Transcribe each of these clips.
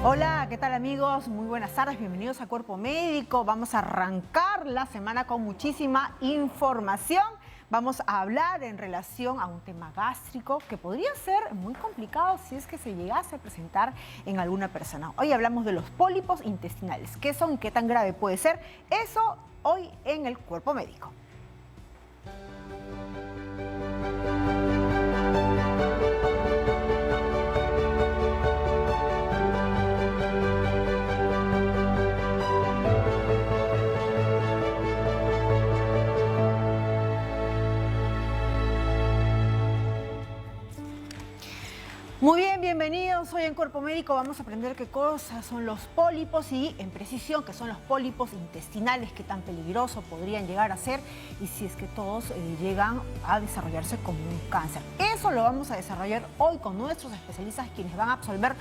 Hola, ¿qué tal amigos? Muy buenas tardes, bienvenidos a Cuerpo Médico. Vamos a arrancar la semana con muchísima información. Vamos a hablar en relación a un tema gástrico que podría ser muy complicado si es que se llegase a presentar en alguna persona. Hoy hablamos de los pólipos intestinales. ¿Qué son y qué tan grave puede ser? Eso hoy en el Cuerpo Médico. Muy bien, bienvenidos. Hoy en Cuerpo Médico vamos a aprender qué cosas son los pólipos y, en precisión, qué son los pólipos intestinales, qué tan peligrosos podrían llegar a ser y si es que todos llegan a desarrollarse como un cáncer. Eso lo vamos a desarrollar hoy con nuestros especialistas, quienes van a absolver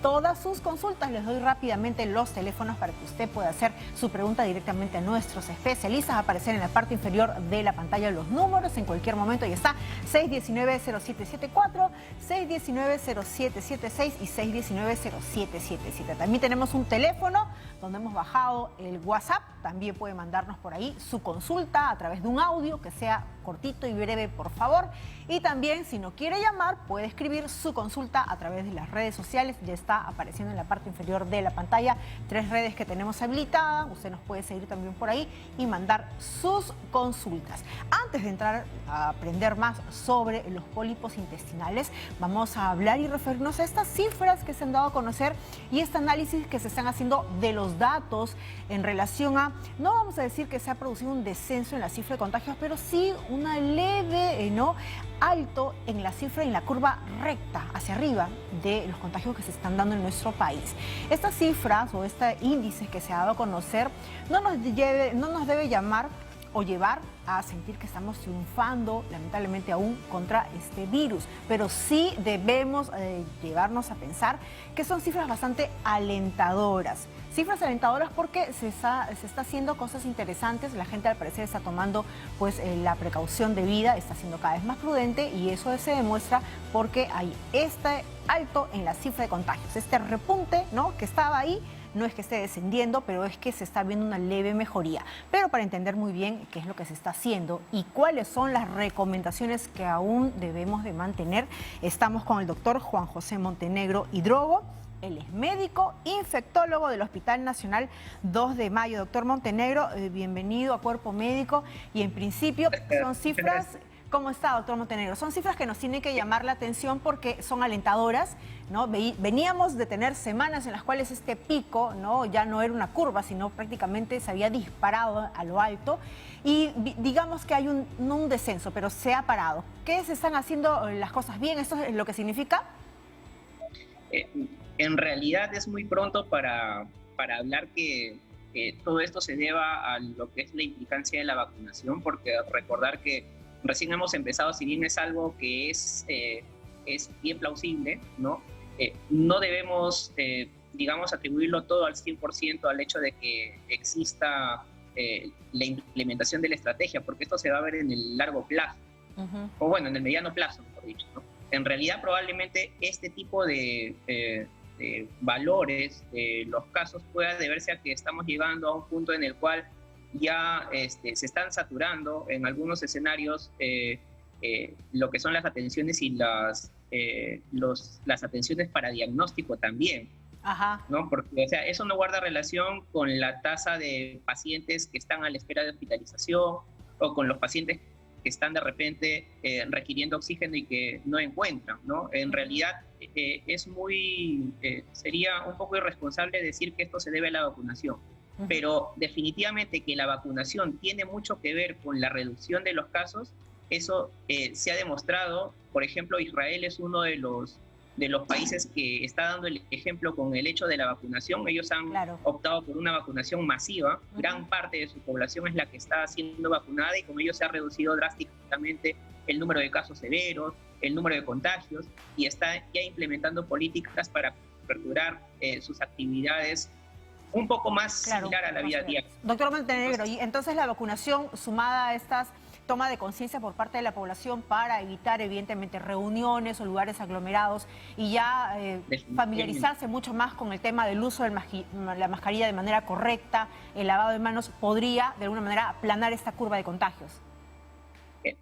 todas sus consultas. Les doy rápidamente los teléfonos para que usted pueda hacer su pregunta directamente a nuestros especialistas. Va a aparecer en la parte inferior de la pantalla los números. En cualquier momento ya está 619-0774, 619-0776 y 619-0777. También tenemos un teléfono donde hemos bajado el WhatsApp. También puede mandarnos por ahí su consulta a través de un audio que sea cortito y breve, por favor. Y también, si no quiere llamar, puede escribir su consulta a través de las redes sociales. Ya está apareciendo en la parte inferior de la pantalla 3 redes que tenemos habilitadas. Usted nos puede seguir también por ahí y mandar sus consultas. Antes de entrar a aprender más sobre los pólipos intestinales, vamos a hablar y referirnos a estas cifras que se han dado a conocer y este análisis que se están haciendo de los datos en relación a, no vamos a decir que se ha producido un descenso en la cifra de contagios, pero sí una leve, alto en la cifra y en la curva recta hacia arriba de los contagios que se están dando en nuestro país. Estas cifras o este índice que se ha dado a conocer no nos debe llamar o llevar a sentir que estamos triunfando, lamentablemente aún, contra este virus. Pero sí debemos llevarnos a pensar que son cifras bastante alentadoras. Cifras alentadoras porque se está haciendo cosas interesantes. La gente al parecer está tomando la precaución debida, está siendo cada vez más prudente y eso se demuestra porque hay este alto en la cifra de contagios. Este repunte, ¿no?, que estaba ahí, no es que esté descendiendo, pero es que se está viendo una leve mejoría. Pero para entender muy bien qué es lo que se está haciendo y cuáles son las recomendaciones que aún debemos de mantener, estamos con el doctor Juan José Montenegro Hidrogo. Él es médico infectólogo del Hospital Nacional 2 de Mayo. Doctor Montenegro, bienvenido a Cuerpo Médico. Y en principio son cifras... ¿Cómo está, doctor Montenegro? Son cifras que nos tienen que llamar la atención porque son alentadoras, ¿no? Veníamos de tener semanas en las cuales este pico, ¿no?, ya no era una curva, sino prácticamente se había disparado a lo alto. Y digamos que hay no un descenso, pero se ha parado. ¿Qué se están haciendo las cosas bien? ¿Esto es lo que significa? En realidad es muy pronto para hablar que todo esto se deba a lo que es la implicancia de la vacunación, porque recordar que recién hemos empezado, si bien es algo que es bien plausible, ¿no? No debemos, digamos, atribuirlo todo al 100% al hecho de que exista la implementación de la estrategia, porque esto se va a ver en el largo plazo, o bueno, en el mediano plazo, mejor dicho, ¿no? En realidad, probablemente este tipo de valores, los casos, pueda deberse a que estamos llegando a un punto en el cual ya se están saturando en algunos escenarios lo que son las atenciones y las atenciones para diagnóstico también. Ajá. ¿No? Porque, o sea, eso no guarda relación con la tasa de pacientes que están a la espera de hospitalización o con los pacientes que están de repente requiriendo oxígeno y que no encuentran, ¿no? En realidad sería un poco irresponsable decir que esto se debe a la vacunación. Pero definitivamente que la vacunación tiene mucho que ver con la reducción de los casos, eso se ha demostrado. Por ejemplo, Israel es uno de los países que está dando el ejemplo con el hecho de la vacunación. Ellos han optado por una vacunación masiva. Gran parte de su población es la que está siendo vacunada y con ello se ha reducido drásticamente el número de casos severos, el número de contagios, y está ya implementando políticas para aperturar sus actividades un poco más Claro, similar a la vida diaria. Doctor Montenegro, y entonces la vacunación sumada a estas toma de conciencia por parte de la población para evitar evidentemente reuniones o lugares aglomerados y ya familiarizarse mucho más con el tema del uso de la mascarilla de manera correcta, el lavado de manos, podría de alguna manera aplanar esta curva de contagios.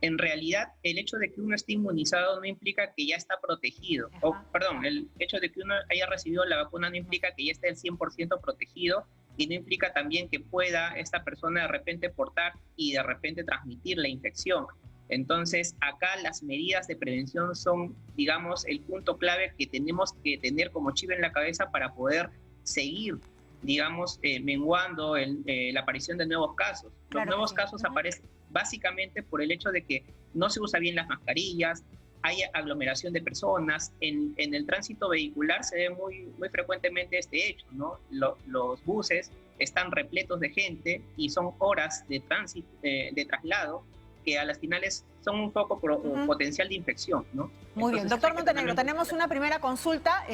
En realidad, el hecho de que uno esté inmunizado no implica que ya está protegido. O, perdón, el hecho de que uno haya recibido la vacuna no implica que ya esté al 100% protegido y no implica también que pueda esta persona de repente portar y de repente transmitir la infección. Entonces, acá las medidas de prevención son, digamos, el punto clave que tenemos que tener como chip en la cabeza para poder seguir, digamos, menguando la aparición de nuevos casos. Los nuevos casos aparecen básicamente por el hecho de que no se usa bien las mascarillas, hay aglomeración de personas. En el tránsito vehicular se ve muy frecuentemente este hecho, ¿no? Los buses están repletos de gente y son horas de tránsito, de traslado, que a las finales son un poco potencial de infección, ¿no? Muy bien, doctor Montenegro, tenemos una primera consulta.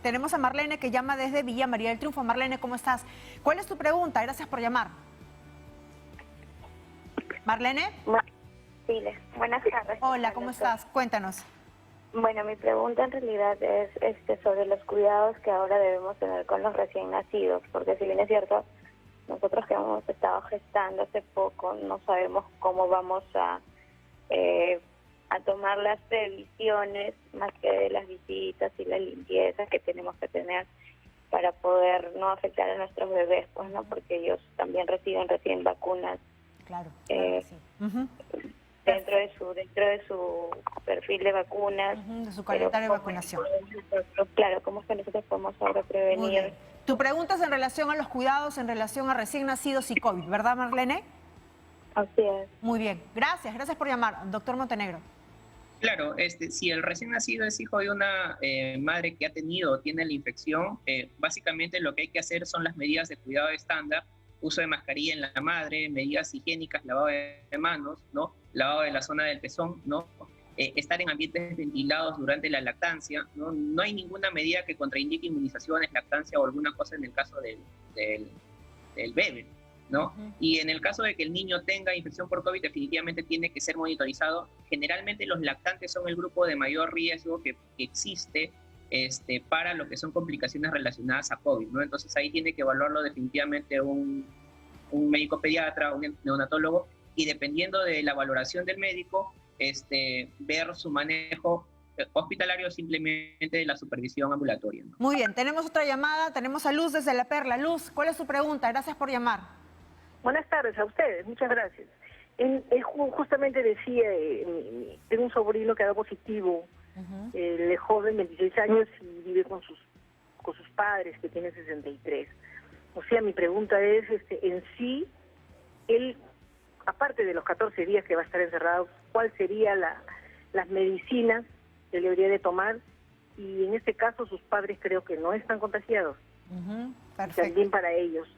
Tenemos a Marlene que llama desde Villa María del Triunfo. Marlene, ¿cómo estás? ¿Cuál es tu pregunta? Gracias por llamar. Marlene. Sí, buenas tardes. Hola, ¿cómo estás? Cuéntanos. Bueno, mi pregunta en realidad es sobre los cuidados que ahora debemos tener con los recién nacidos, porque si bien es cierto, nosotros que hemos estado gestando hace poco, no sabemos cómo vamos a tomar las previsiones, más que de las visitas y la limpieza que tenemos que tener para poder no afectar a nuestros bebés, pues, ¿no? Porque ellos también reciben recién vacunas. Claro, sí. Dentro de su perfil de vacunas. De su calendario de vacunación. Claro, ¿cómo es que nosotros podemos ahora prevenir? Tu pregunta es en relación a los cuidados, en relación a recién nacidos y COVID, ¿verdad, Marlene? Así es. Muy bien, gracias por llamar, doctor Montenegro. Claro, si el recién nacido es hijo de una madre que ha tenido o tiene la infección, básicamente lo que hay que hacer son las medidas de cuidado estándar: uso de mascarilla en la madre, medidas higiénicas, lavado de manos, ¿no? Lavado de la zona del pezón, ¿no? Estar en ambientes ventilados durante la lactancia, ¿no? No hay ninguna medida que contraindique inmunizaciones, lactancia o alguna cosa en el caso del bebé, ¿no? Y en el caso de que el niño tenga infección por COVID, definitivamente tiene que ser monitorizado. Generalmente los lactantes son el grupo de mayor riesgo que existe para lo que son complicaciones relacionadas a COVID, ¿no? Entonces ahí tiene que evaluarlo definitivamente un médico pediatra, un neonatólogo, y dependiendo de la valoración del médico, ver su manejo hospitalario o simplemente de la supervisión ambulatoria, ¿no? Muy bien, tenemos otra llamada, tenemos a Luz desde La Perla. Luz, ¿cuál es su pregunta? Gracias por llamar. Buenas tardes a ustedes, muchas gracias. Justamente decía, tengo un sobrino que ha dado positivo. Él es joven, 26 años, y vive con sus padres, que tienen 63. O sea, mi pregunta es, en sí, él, aparte de los 14 días que va a estar encerrado, ¿cuál sería las medicinas que le debería de tomar? Y en este caso, sus padres creo que no están contagiados. Perfecto. También para ellos.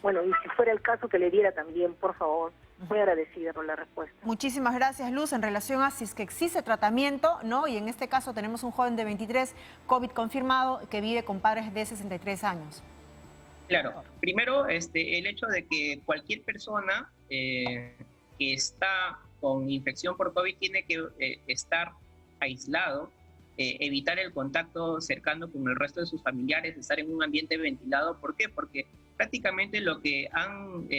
Bueno, y si fuera el caso, que le diera también, por favor. Muy agradecida por la respuesta. Muchísimas gracias, Luz. En relación a si es que existe tratamiento, ¿no? Y en este caso tenemos un joven de 23, COVID confirmado, que vive con padres de 63 años. Claro. Primero, el hecho de que cualquier persona que está con infección por COVID tiene que estar aislado, evitar el contacto cercano con el resto de sus familiares, estar en un ambiente ventilado. ¿Por qué? Porque prácticamente lo que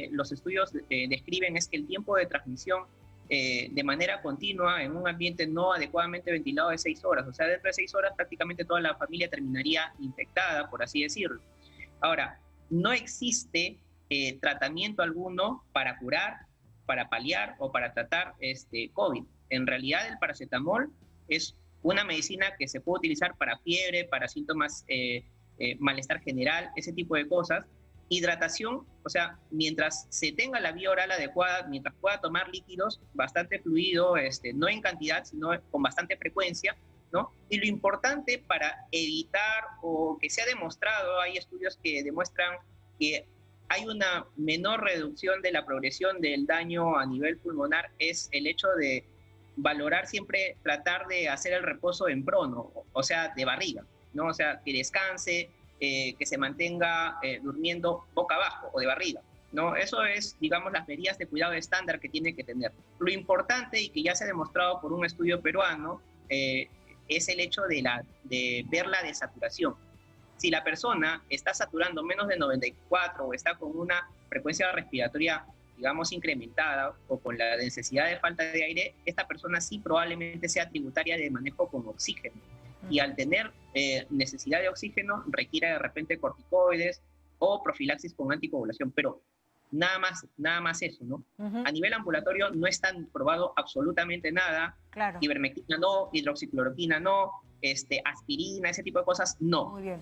los estudios describen es que el tiempo de transmisión de manera continua en un ambiente no adecuadamente ventilado es 6 horas. O sea, dentro de 6 horas prácticamente toda la familia terminaría infectada, por así decirlo. Ahora, no existe tratamiento alguno para curar, para paliar o para tratar COVID. En realidad, el paracetamol es una medicina que se puede utilizar para fiebre, para síntomas, malestar general, ese tipo de cosas. Hidratación, o sea, mientras se tenga la vía oral adecuada, mientras pueda tomar líquidos, bastante fluido, no en cantidad, sino con bastante frecuencia, ¿no? Y lo importante para evitar, o que se ha demostrado, hay estudios que demuestran que hay una menor reducción de la progresión del daño a nivel pulmonar, es el hecho de valorar siempre, tratar de hacer el reposo en prono, o sea, de barriga, ¿no? O sea, que descanse, que se mantenga durmiendo boca abajo o de barriga, ¿no? Eso es, digamos, las medidas de cuidado estándar que tiene que tener. Lo importante, y que ya se ha demostrado por un estudio peruano, es el hecho de ver la desaturación. Si la persona está saturando menos de 94 o está con una frecuencia respiratoria, digamos, incrementada o con la necesidad de falta de aire, esta persona sí probablemente sea tributaria de manejo con oxígeno. Y al tener necesidad de oxígeno, requiere de repente corticoides o profilaxis con anticoagulación, pero nada más eso, ¿no? A nivel ambulatorio no está probado absolutamente nada. Claro. Ivermectina no, hidroxicloroquina no, aspirina, ese tipo de cosas no. Muy bien.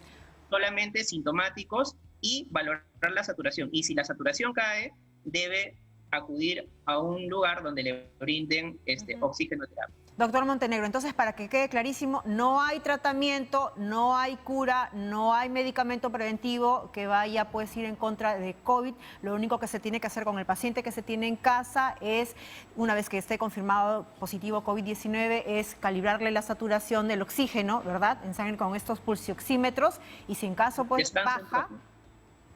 Solamente sintomáticos y valorar la saturación. Y si la saturación cae, debe acudir a un lugar donde le brinden oxigenoterapia. Doctor Montenegro, entonces para que quede clarísimo, no hay tratamiento, no hay cura, no hay medicamento preventivo que vaya pues ir en contra de COVID. Lo único que se tiene que hacer con el paciente que se tiene en casa es, una vez que esté confirmado positivo COVID-19, es calibrarle la saturación del oxígeno, ¿verdad? En sangre con estos pulsioxímetros, y si en caso pues baja,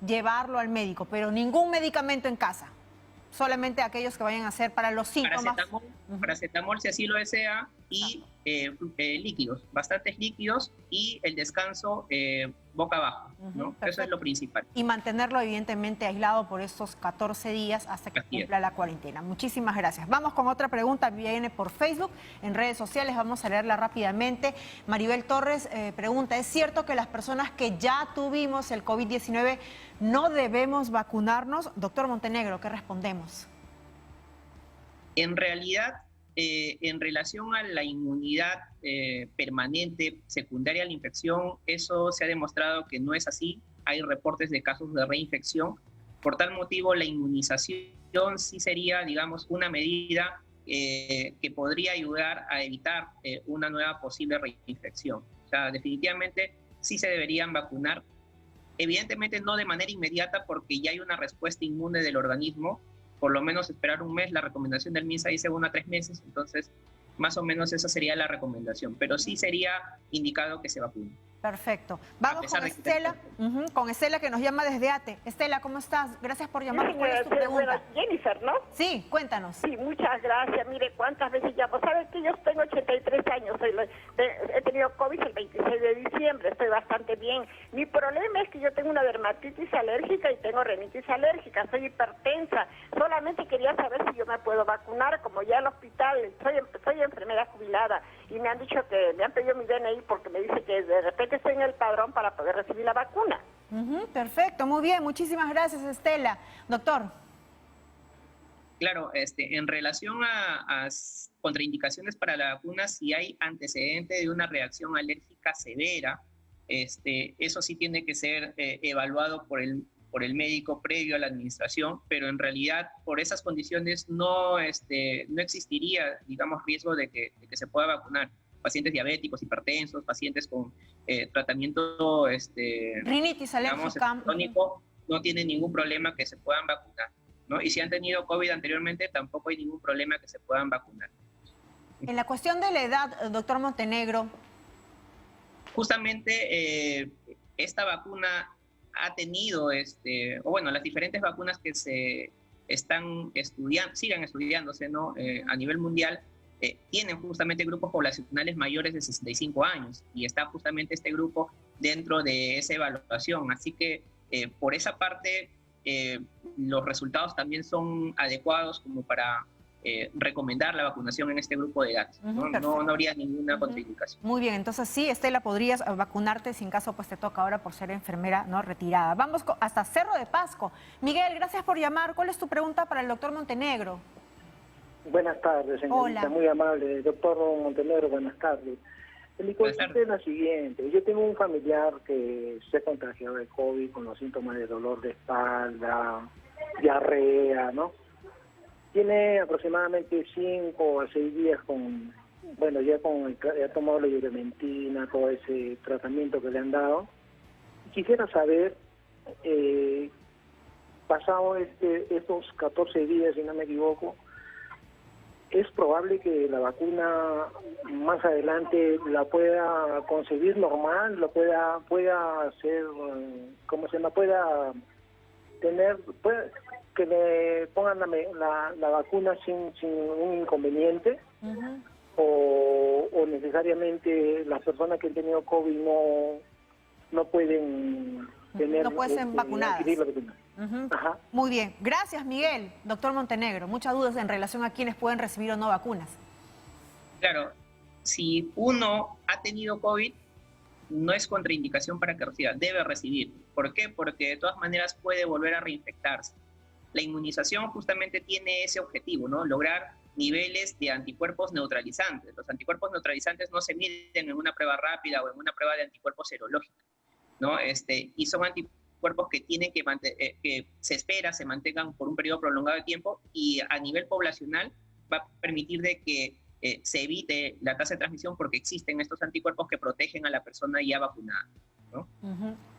llevarlo al médico, pero ningún medicamento en casa. Solamente aquellos que vayan a hacer para los síntomas. Paracetamol, si así lo desea, y líquidos, bastantes líquidos, y el descanso boca abajo, ¿no? Eso es lo principal. Y mantenerlo evidentemente aislado por estos 14 días hasta que cumpla la cuarentena. Muchísimas gracias. Vamos con otra pregunta, viene por Facebook, en redes sociales, vamos a leerla rápidamente. Maribel Torres pregunta, ¿es cierto que las personas que ya tuvimos el COVID-19 no debemos vacunarnos? Doctor Montenegro, ¿qué respondemos? En realidad, en relación a la inmunidad permanente secundaria a la infección, eso se ha demostrado que no es así. Hay reportes de casos de reinfección. Por tal motivo, la inmunización sí sería, digamos, una medida que podría ayudar a evitar una nueva posible reinfección. O sea, definitivamente sí se deberían vacunar. Evidentemente no de manera inmediata, porque ya hay una respuesta inmune del organismo. Por lo menos esperar un mes. La recomendación del MINSA dice 1 a 3 meses, entonces más o menos esa sería la recomendación, pero sí sería indicado que se vacune. Perfecto. Vamos con Estela, con Estela, que nos llama desde ATE. Estela, ¿cómo estás? Gracias por llamarnos. ¿Cuál es tu pregunta? Bueno, Jennifer, ¿no? Sí, cuéntanos. Sí, muchas gracias. Mire, cuántas veces llamo. ¿Sabes que yo tengo 83 años? He tenido COVID el 26 de diciembre, estoy bastante bien. Mi problema es que yo tengo una dermatitis alérgica y tengo rinitis alérgica, soy hipertensa. Solamente quería saber si yo me puedo vacunar, como ya al hospital, soy enfermera jubilada, y me han dicho que me han pedido mi DNI porque me dice que de repente estoy en el padrón para poder recibir la vacuna. Perfecto, muy bien, muchísimas gracias, Estela. Doctor. Claro, en relación a contraindicaciones para la vacuna, si hay antecedente de una reacción alérgica severa, eso sí tiene que ser evaluado por el médico previo a la administración, pero en realidad por esas condiciones no existiría, digamos, riesgo de que se pueda vacunar. Pacientes diabéticos, hipertensos, pacientes con tratamiento rinitis alérgica crónico, no tienen ningún problema que se puedan vacunar, ¿no? Y si han tenido COVID anteriormente, tampoco hay ningún problema que se puedan vacunar. En la cuestión de la edad, doctor Montenegro. Justamente esta vacuna ha tenido, las diferentes vacunas que se están sigan estudiándose, ¿no? A nivel mundial, tienen justamente grupos poblacionales mayores de 65 años y está justamente este grupo dentro de esa evaluación. Así que por esa parte los resultados también son adecuados como para recomendar la vacunación en este grupo de edad. No habría ninguna contraindicación. Muy bien, entonces sí, Estela, podrías vacunarte si en caso pues te toca ahora por ser enfermera no retirada. Vamos hasta Cerro de Pasco. Miguel, gracias por llamar. ¿Cuál es tu pregunta para el doctor Montenegro? Buenas tardes, señorita. Hola. Muy amable. Doctor Montenegro, buenas tardes. Mi consulta es la siguiente. Yo tengo un familiar que se ha contagiado de COVID con los síntomas de dolor de espalda, diarrea, ¿no? Tiene aproximadamente 5 a 6 días ya ha tomado la ivermectina, todo ese tratamiento que le han dado. Quisiera saber, pasado estos 14 días, si no me equivoco, es probable que la vacuna más adelante la pueda concebir normal, pueda hacer, ¿cómo se llama? Pueda que le pongan la vacuna sin un inconveniente. O necesariamente las personas que han tenido COVID no pueden tener... No pueden ser vacunadas. Ajá. Muy bien. Gracias, Miguel. Doctor Montenegro, muchas dudas en relación a quienes pueden recibir o no vacunas. Claro, si uno ha tenido COVID, no es contraindicación para que reciba, debe recibir. ¿Por qué? Porque de todas maneras puede volver a reinfectarse. La inmunización justamente tiene ese objetivo, ¿no? Lograr niveles de anticuerpos neutralizantes. Los anticuerpos neutralizantes no se miden en una prueba rápida o en una prueba de anticuerpos serológicos, ¿no? Y son anticuerpos que tienen que se espera se mantengan por un periodo prolongado de tiempo, y a nivel poblacional va a permitir de que se evite la tasa de transmisión, porque existen estos anticuerpos que protegen a la persona ya vacunada, ¿no?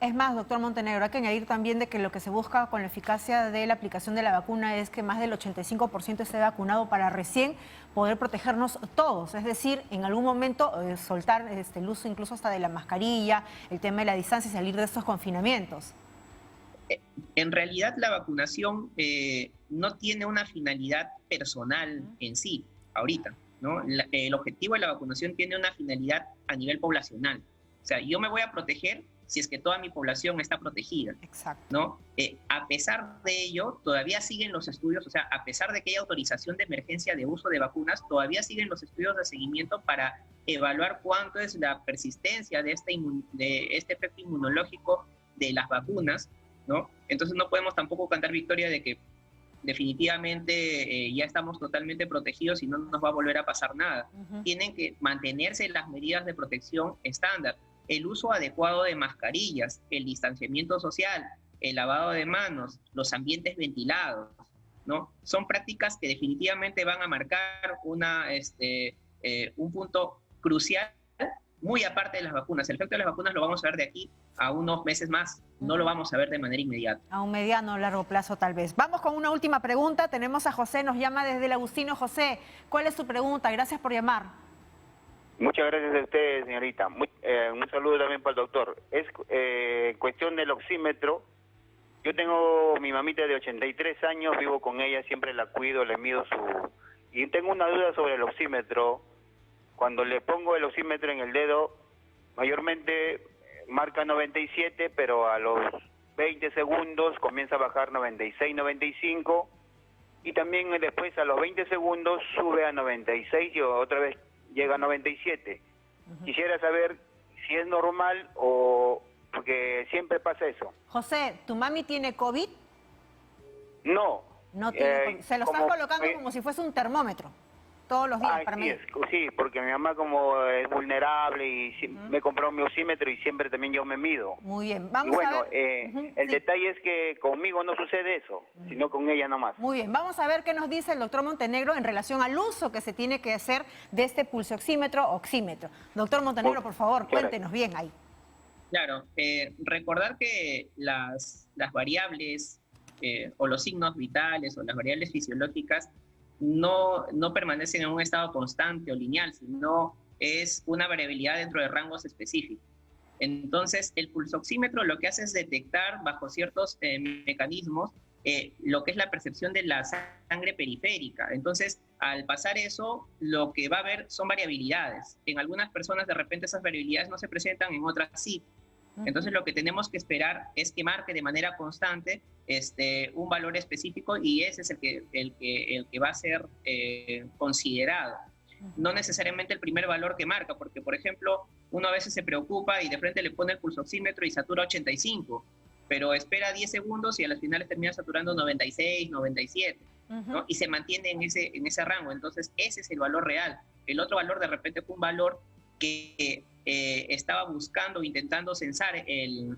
Es más, doctor Montenegro, hay que añadir también de que lo que se busca con la eficacia de la aplicación de la vacuna es que más del 85% esté vacunado para recién poder protegernos todos. Es decir, en algún momento soltar el uso incluso hasta de la mascarilla, el tema de la distancia y salir de estos confinamientos. En realidad la vacunación no tiene una finalidad personal en sí, ahorita, ¿no? El objetivo de la vacunación tiene una finalidad a nivel poblacional. O sea, yo me voy a proteger si es que toda mi población está protegida. Exacto. ¿No? A pesar de ello, todavía siguen los estudios, o sea, a pesar de que hay autorización de emergencia de uso de vacunas, todavía siguen los estudios de seguimiento para evaluar cuánto es la persistencia de este efecto inmunológico de las vacunas, ¿no? Entonces no podemos tampoco cantar victoria de que definitivamente ya estamos totalmente protegidos y no nos va a volver a pasar nada. Tienen que mantenerse las medidas de protección estándar. El uso adecuado de mascarillas, el distanciamiento social, el lavado de manos, los ambientes ventilados, ¿no? Son prácticas que definitivamente van a marcar un punto crucial, muy aparte de las vacunas. El efecto de las vacunas lo vamos a ver de aquí a unos meses más, no lo vamos a ver de manera inmediata. A un mediano o largo plazo tal vez. Vamos con una última pregunta. Tenemos a José, nos llama desde el Agustino. José, ¿cuál es su pregunta? Gracias por llamar. Muchas gracias a usted, señorita. Un saludo también para el doctor. Es cuestión del oxímetro. Yo tengo mi mamita de 83 años, vivo con ella, siempre la cuido, le mido y tengo una duda sobre el oxímetro. Cuando le pongo el oxímetro en el dedo, mayormente marca 97, pero a los 20 segundos comienza a bajar 96, 95, y también después a los 20 segundos sube a 96 y otra vez llega a 97. Quisiera saber si es normal o... porque siempre pasa eso. José, ¿tu mami tiene COVID? No. No tiene COVID. Se lo estás colocando como si fuese un termómetro todos los días para mí. Sí, porque mi mamá como es vulnerable y me compró mi oxímetro y siempre también yo me mido. Muy bien, vamos a ver. El detalle es que conmigo no sucede eso, sino con ella nomás. Muy bien, vamos a ver qué nos dice el doctor Montenegro en relación al uso que se tiene que hacer de este pulsoxímetro, oxímetro. Doctor Montenegro, por favor, cuéntenos bien ahí. Claro, recordar que las variables o los signos vitales o las variables fisiológicas no permanecen en un estado constante o lineal, sino es una variabilidad dentro de rangos específicos. Entonces, el pulsoxímetro lo que hace es detectar bajo ciertos mecanismos lo que es la percepción de la sangre periférica. Entonces, al pasar eso, lo que va a haber son variabilidades. En algunas personas, de repente, esas variabilidades no se presentan, en otras sí. Entonces, lo que tenemos que esperar es que marque de manera constante un valor específico, y ese es el que va a ser considerado. No necesariamente el primer valor que marca, porque, por ejemplo, uno a veces se preocupa y de frente le pone el pulsoxímetro y satura 85, pero espera 10 segundos y a las finales termina saturando 96, 97, ¿no? Y se mantiene en ese rango. Entonces, ese es el valor real. El otro valor de repente fue un valor que estaba buscando, intentando censar el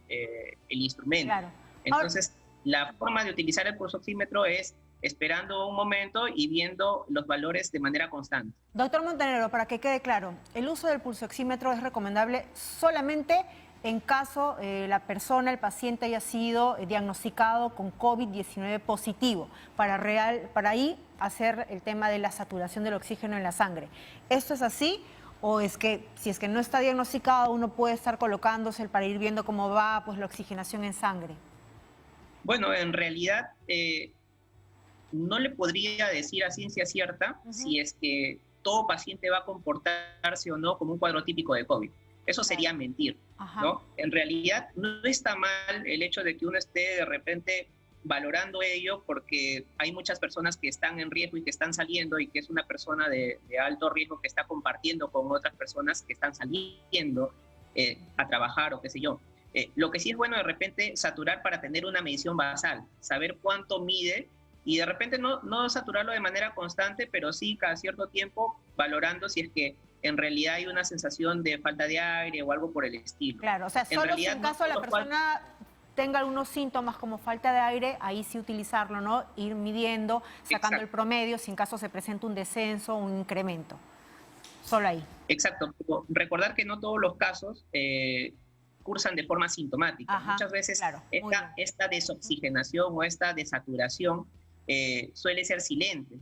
instrumento. Claro. Entonces, la forma de utilizar el pulsoxímetro es esperando un momento y viendo los valores de manera constante. Doctor Montenegro, para que quede claro, el uso del pulsoxímetro es recomendable solamente en caso la persona, el paciente, haya sido diagnosticado con COVID-19 positivo. Para ahí hacer el tema de la saturación del oxígeno en la sangre. ¿Esto es así? ¿O es que si es que no está diagnosticado, uno puede estar colocándose para ir viendo cómo va pues la oxigenación en sangre? Bueno, en realidad no le podría decir a ciencia cierta si es que todo paciente va a comportarse o no como un cuadro típico de COVID. Eso sería mentir, ¿no? En realidad no está mal el hecho de que uno esté de repente valorando ello, porque hay muchas personas que están en riesgo y que están saliendo, y que es una persona de alto riesgo que está compartiendo con otras personas que están saliendo a trabajar o qué sé yo. Lo que sí es bueno de repente saturar para tener una medición basal, saber cuánto mide, y de repente no saturarlo de manera constante, pero sí cada cierto tiempo valorando si es que en realidad hay una sensación de falta de aire o algo por el estilo. Claro, o sea, solo si en caso la persona tenga algunos síntomas como falta de aire, ahí sí utilizarlo, ¿no? Ir midiendo, sacando el promedio, si en caso se presenta un descenso o un incremento. Solo ahí. Exacto. Recordar que no todos los casos cursan de forma sintomática. Muchas veces esta desoxigenación o esta desaturación suele ser silente.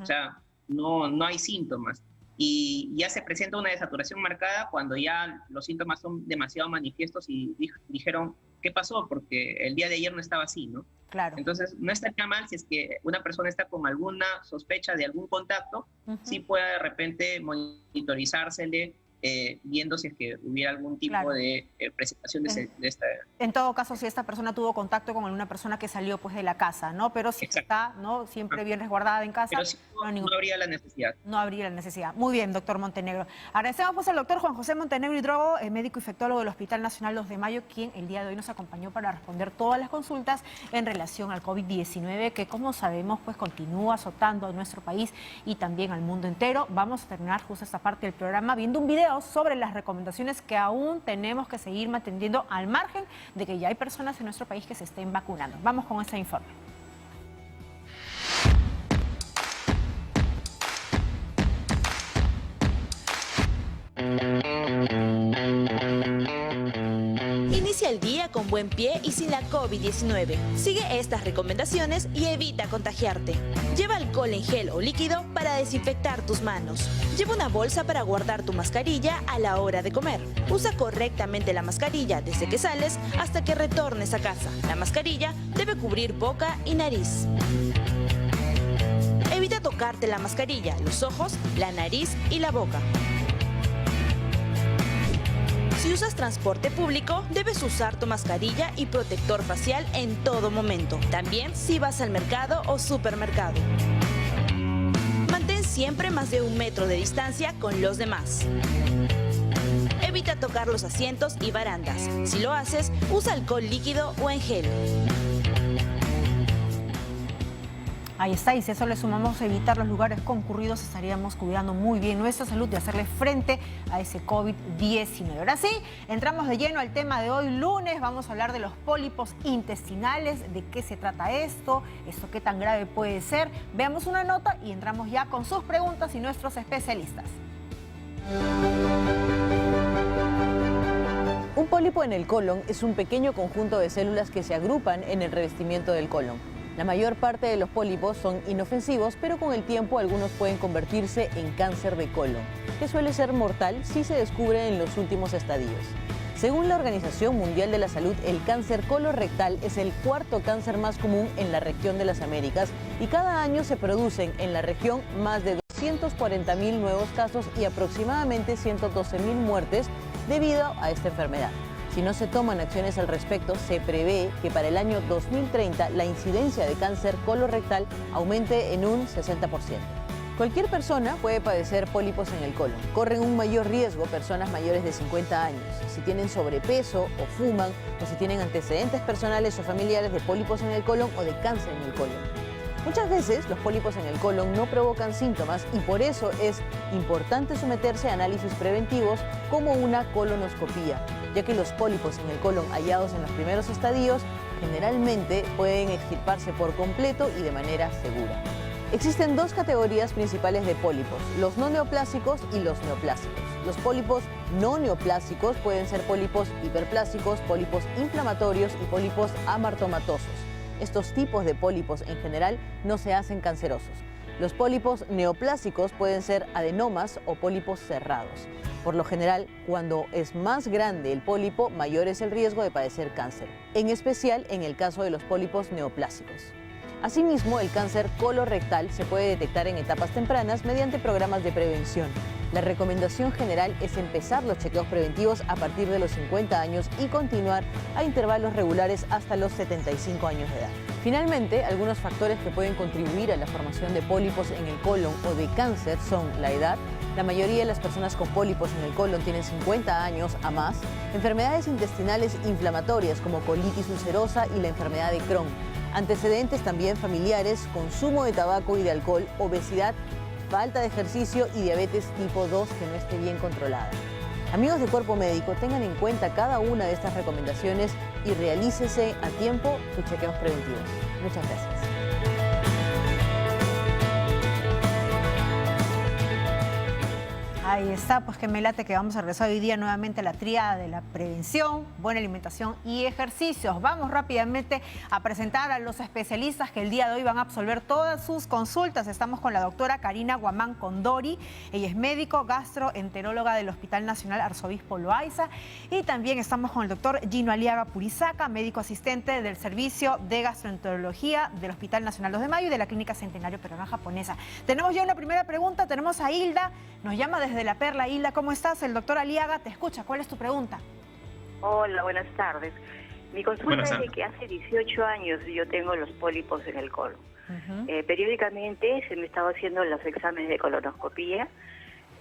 O sea, no hay síntomas. Y ya se presenta una desaturación marcada cuando ya los síntomas son demasiado manifiestos y dijeron, ¿qué pasó? Porque el día de ayer no estaba así, ¿no? Claro. Entonces, no estaría mal si es que una persona está con alguna sospecha de algún contacto, sí puede de repente monitorizársele, viendo si es que hubiera algún tipo de presentación de esta... En todo caso, si esta persona tuvo contacto con alguna persona que salió pues de la casa, ¿no? Pero si está, ¿no?, siempre bien resguardada en casa, pero si no habría la necesidad. No habría la necesidad. Muy bien, doctor Montenegro. Agradecemos pues al doctor Juan José Montenegro Hidrogo, médico infectólogo del Hospital Nacional 2 de Mayo, quien el día de hoy nos acompañó para responder todas las consultas en relación al COVID-19, que como sabemos pues continúa azotando a nuestro país y también al mundo entero. Vamos a terminar justo esta parte del programa viendo un video sobre las recomendaciones que aún tenemos que seguir manteniendo al margen de que ya hay personas en nuestro país que se estén vacunando. Vamos con este informe. Inicia el día con buen pie y sin la COVID-19. Sigue estas recomendaciones y evita contagiarte. Lleva alcohol en gel o líquido para desinfectar tus manos. Lleva una bolsa para guardar tu mascarilla a la hora de comer. Usa correctamente la mascarilla desde que sales hasta que retornes a casa. La mascarilla debe cubrir boca y nariz. Evita tocarte la mascarilla, los ojos, la nariz y la boca. Si usas transporte público, debes usar tu mascarilla y protector facial en todo momento. También si vas al mercado o supermercado. Mantén siempre más de 1 metro de distancia con los demás. Evita tocar los asientos y barandas. Si lo haces, usa alcohol líquido o en gel. Ahí está, y si eso le sumamos evitar los lugares concurridos, estaríamos cuidando muy bien nuestra salud y hacerle frente a ese COVID-19. Ahora sí, entramos de lleno al tema de hoy, lunes. Vamos a hablar de los pólipos intestinales, de qué se trata esto qué tan grave puede ser. Veamos una nota y entramos ya con sus preguntas y nuestros especialistas. Un pólipo en el colon es un pequeño conjunto de células que se agrupan en el revestimiento del colon. La mayor parte de los pólipos son inofensivos, pero con el tiempo algunos pueden convertirse en cáncer de colon, que suele ser mortal si se descubre en los últimos estadios. Según la Organización Mundial de la Salud, el cáncer colorectal es el 4º cáncer más común en la región de las Américas y cada año se producen en la región más de 240.000 nuevos casos y aproximadamente 112.000 muertes debido a esta enfermedad. Si no se toman acciones al respecto, se prevé que para el año 2030 la incidencia de cáncer colorectal aumente en un 60%. Cualquier persona puede padecer pólipos en el colon. Corren un mayor riesgo personas mayores de 50 años, si tienen sobrepeso o fuman, o si tienen antecedentes personales o familiares de pólipos en el colon o de cáncer en el colon. Muchas veces los pólipos en el colon no provocan síntomas y por eso es importante someterse a análisis preventivos como una colonoscopía, ya que los pólipos en el colon hallados en los primeros estadios generalmente pueden extirparse por completo y de manera segura. Existen 2 categorías principales de pólipos, los no neoplásicos y los neoplásicos. Los pólipos no neoplásicos pueden ser pólipos hiperplásicos, pólipos inflamatorios y pólipos amartomatosos. Estos tipos de pólipos en general no se hacen cancerosos. Los pólipos neoplásicos pueden ser adenomas o pólipos cerrados. Por lo general, cuando es más grande el pólipo, mayor es el riesgo de padecer cáncer, en especial en el caso de los pólipos neoplásicos. Asimismo, el cáncer colorectal se puede detectar en etapas tempranas mediante programas de prevención. La recomendación general es empezar los chequeos preventivos a partir de los 50 años y continuar a intervalos regulares hasta los 75 años de edad. Finalmente, algunos factores que pueden contribuir a la formación de pólipos en el colon o de cáncer son la edad. La mayoría de las personas con pólipos en el colon tienen 50 años a más, enfermedades intestinales inflamatorias como colitis ulcerosa y la enfermedad de Crohn, antecedentes también familiares, consumo de tabaco y de alcohol, obesidad, falta de ejercicio y diabetes tipo 2 que no esté bien controlada. Amigos de Cuerpo Médico, tengan en cuenta cada una de estas recomendaciones y realícese a tiempo sus chequeos preventivos. Muchas gracias. Ahí está, pues que me late que vamos a regresar hoy día nuevamente a la tríada de la prevención, buena alimentación y ejercicios. Vamos rápidamente a presentar a los especialistas que el día de hoy van a absolver todas sus consultas. Estamos con la doctora Karina Guamán Condori. Ella es médico gastroenteróloga del Hospital Nacional Arzobispo Loaiza. Y también estamos con el doctor Gino Aliaga Purizaca, médico asistente del Servicio de Gastroenterología del Hospital Nacional 2 de Mayo y de la Clínica Centenario Peruana Japonesa. Tenemos ya una primera pregunta, tenemos a Hilda, nos llama desde La Perla. Hilda, ¿cómo estás? El doctor Aliaga te escucha. ¿Cuál es tu pregunta? Hola, buenas tardes. Mi consulta es de que hace 18 años yo tengo los pólipos en el colon. Periódicamente se me estaba haciendo los exámenes de colonoscopía,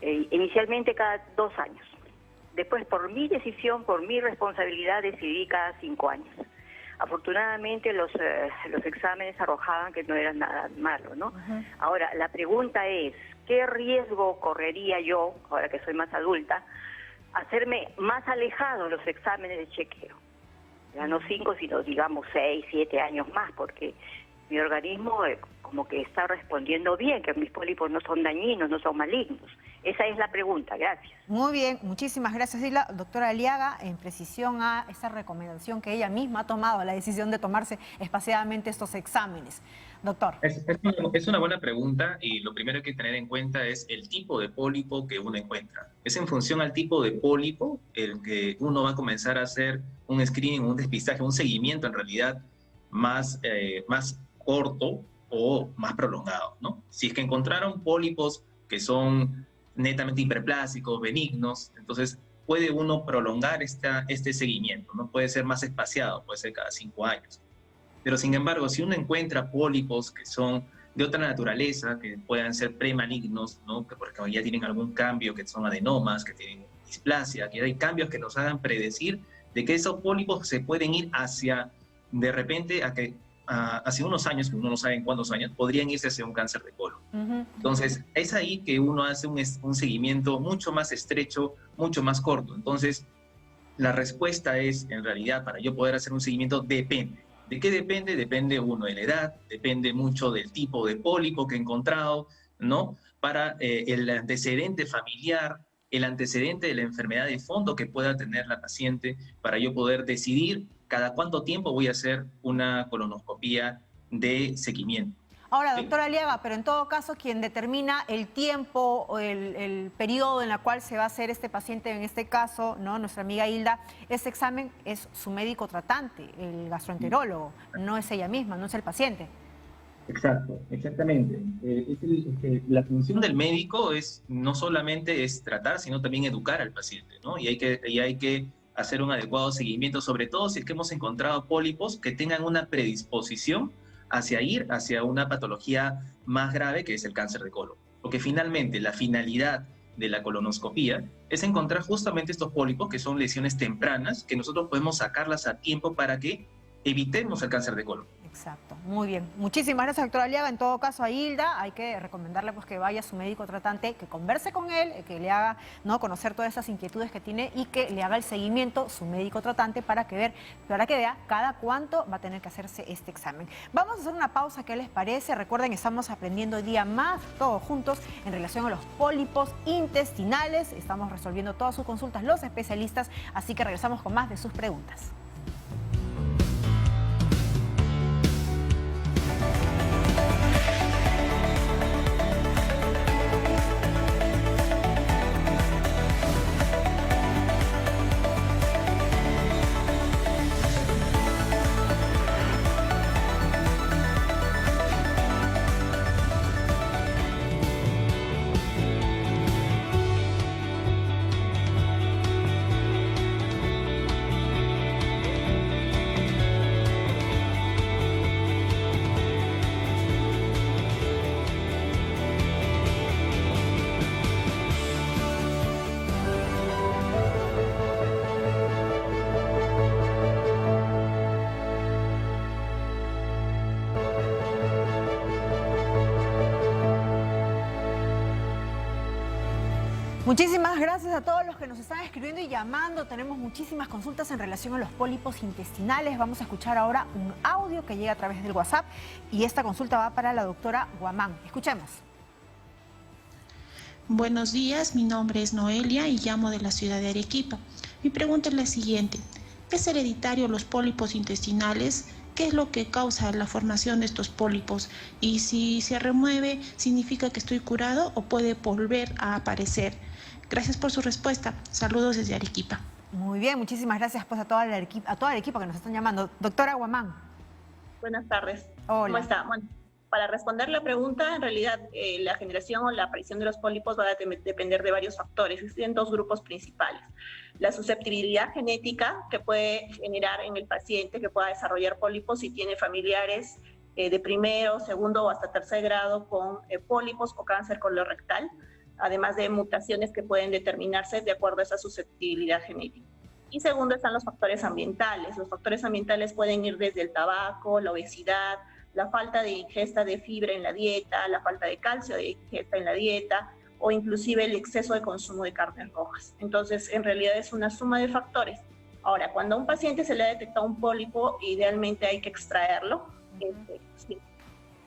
inicialmente cada 2 años. Después, por mi decisión, por mi responsabilidad, decidí cada 5 años. Afortunadamente los exámenes arrojaban que no era nada malo, ¿no? Ahora, la pregunta es, ¿qué riesgo correría yo, ahora que soy más adulta, hacerme más alejado los exámenes de chequeo? Ya no 5, sino digamos 6, 7 años más, porque mi organismo como que está respondiendo bien, que mis pólipos no son dañinos, no son malignos. Esa es la pregunta, gracias. Muy bien, muchísimas gracias, Hilda. Doctora Aliaga, en precisión a esa recomendación que ella misma ha tomado, la decisión de tomarse espaciadamente estos exámenes. Doctor. Es una buena pregunta y lo primero que hay que tener en cuenta es el tipo de pólipo que uno encuentra. Es en función al tipo de pólipo el que uno va a comenzar a hacer un screening, un despistaje, un seguimiento en realidad más corto o más prolongado, ¿no? Si es que encontraron pólipos que son netamente hiperplásicos, benignos, entonces puede uno prolongar este seguimiento, ¿no? Puede ser más espaciado, puede ser cada 5 años. Pero sin embargo, si uno encuentra pólipos que son de otra naturaleza, que puedan ser premalignos, ¿no? Porque ya tienen algún cambio, que son adenomas, que tienen displasia, que hay cambios que nos hagan predecir de que esos pólipos se pueden ir hacia, de repente, hace unos años, que uno no sabe en cuántos años, podrían irse hacia un cáncer de colon. Entonces, es ahí que uno hace un seguimiento mucho más estrecho, mucho más corto. Entonces, la respuesta es, en realidad, para yo poder hacer un seguimiento, depende. ¿De qué depende? Depende, uno, de la edad, depende mucho del tipo de pólipo que he encontrado, ¿no? Para el antecedente familiar, el antecedente de la enfermedad de fondo que pueda tener la paciente, para yo poder decidir cada cuánto tiempo voy a hacer una colonoscopía de seguimiento. Ahora, doctora Aliaga, pero en todo caso, quien determina el tiempo o el periodo en el cual se va a hacer este paciente, en este caso, ¿no? Nuestra amiga Hilda, ese examen es su médico tratante, el gastroenterólogo, no es ella misma, no es el paciente. Exacto, exactamente. La función del médico no solamente es tratar, sino también educar al paciente, ¿no? Y hay que hacer un adecuado seguimiento, sobre todo si es que hemos encontrado pólipos que tengan una predisposición hacia ir hacia una patología más grave, que es el cáncer de colon. Porque finalmente la finalidad de la colonoscopía es encontrar justamente estos pólipos, que son lesiones tempranas, que nosotros podemos sacarlas a tiempo para que evitemos el cáncer de colon. Exacto, muy bien. Muchísimas gracias, doctora Aliaga. En todo caso, a Hilda hay que recomendarle pues, que vaya a su médico tratante, que converse con él, que le haga conocer todas esas inquietudes que tiene y que le haga el seguimiento, su médico tratante, para que vea cada cuánto va a tener que hacerse este examen. Vamos a hacer una pausa, ¿qué les parece? Recuerden, estamos aprendiendo hoy día más, todos juntos, en relación a los pólipos intestinales. Estamos resolviendo todas sus consultas los especialistas, así que regresamos con más de sus preguntas. Muchísimas gracias a todos los que nos están escribiendo y llamando. Tenemos muchísimas consultas en relación a los pólipos intestinales. Vamos a escuchar ahora un audio que llega a través del WhatsApp y esta consulta va para la doctora Guamán. Escuchemos. Buenos días, mi nombre es Noelia y llamo de la ciudad de Arequipa. Mi pregunta es la siguiente: ¿es hereditario los pólipos intestinales? ¿Qué es lo que causa la formación de estos pólipos? Y si se remueve, ¿significa que estoy curado o puede volver a aparecer? Gracias por su respuesta. Saludos desde Arequipa. Muy bien, muchísimas gracias pues, a toda la Arequipa que nos están llamando. Doctora Guamán. Buenas tardes. Hola. ¿Cómo está? Bueno, para responder la pregunta, en realidad la generación o la aparición de los pólipos va a depender de varios factores. Existen dos grupos principales. La susceptibilidad genética que puede generar en el paciente que pueda desarrollar pólipos si tiene familiares de primero, segundo o hasta tercer grado con pólipos o cáncer colorectal, además de mutaciones que pueden determinarse de acuerdo a esa susceptibilidad genética. Y segundo están los factores ambientales. Los factores ambientales pueden ir desde el tabaco, la obesidad, la falta de ingesta de fibra en la dieta, la falta de calcio de ingesta en la dieta, o inclusive el exceso de consumo de carnes rojas. Entonces, en realidad es una suma de factores. Ahora, cuando a un paciente se le ha detectado un pólipo, idealmente hay que extraerlo. Si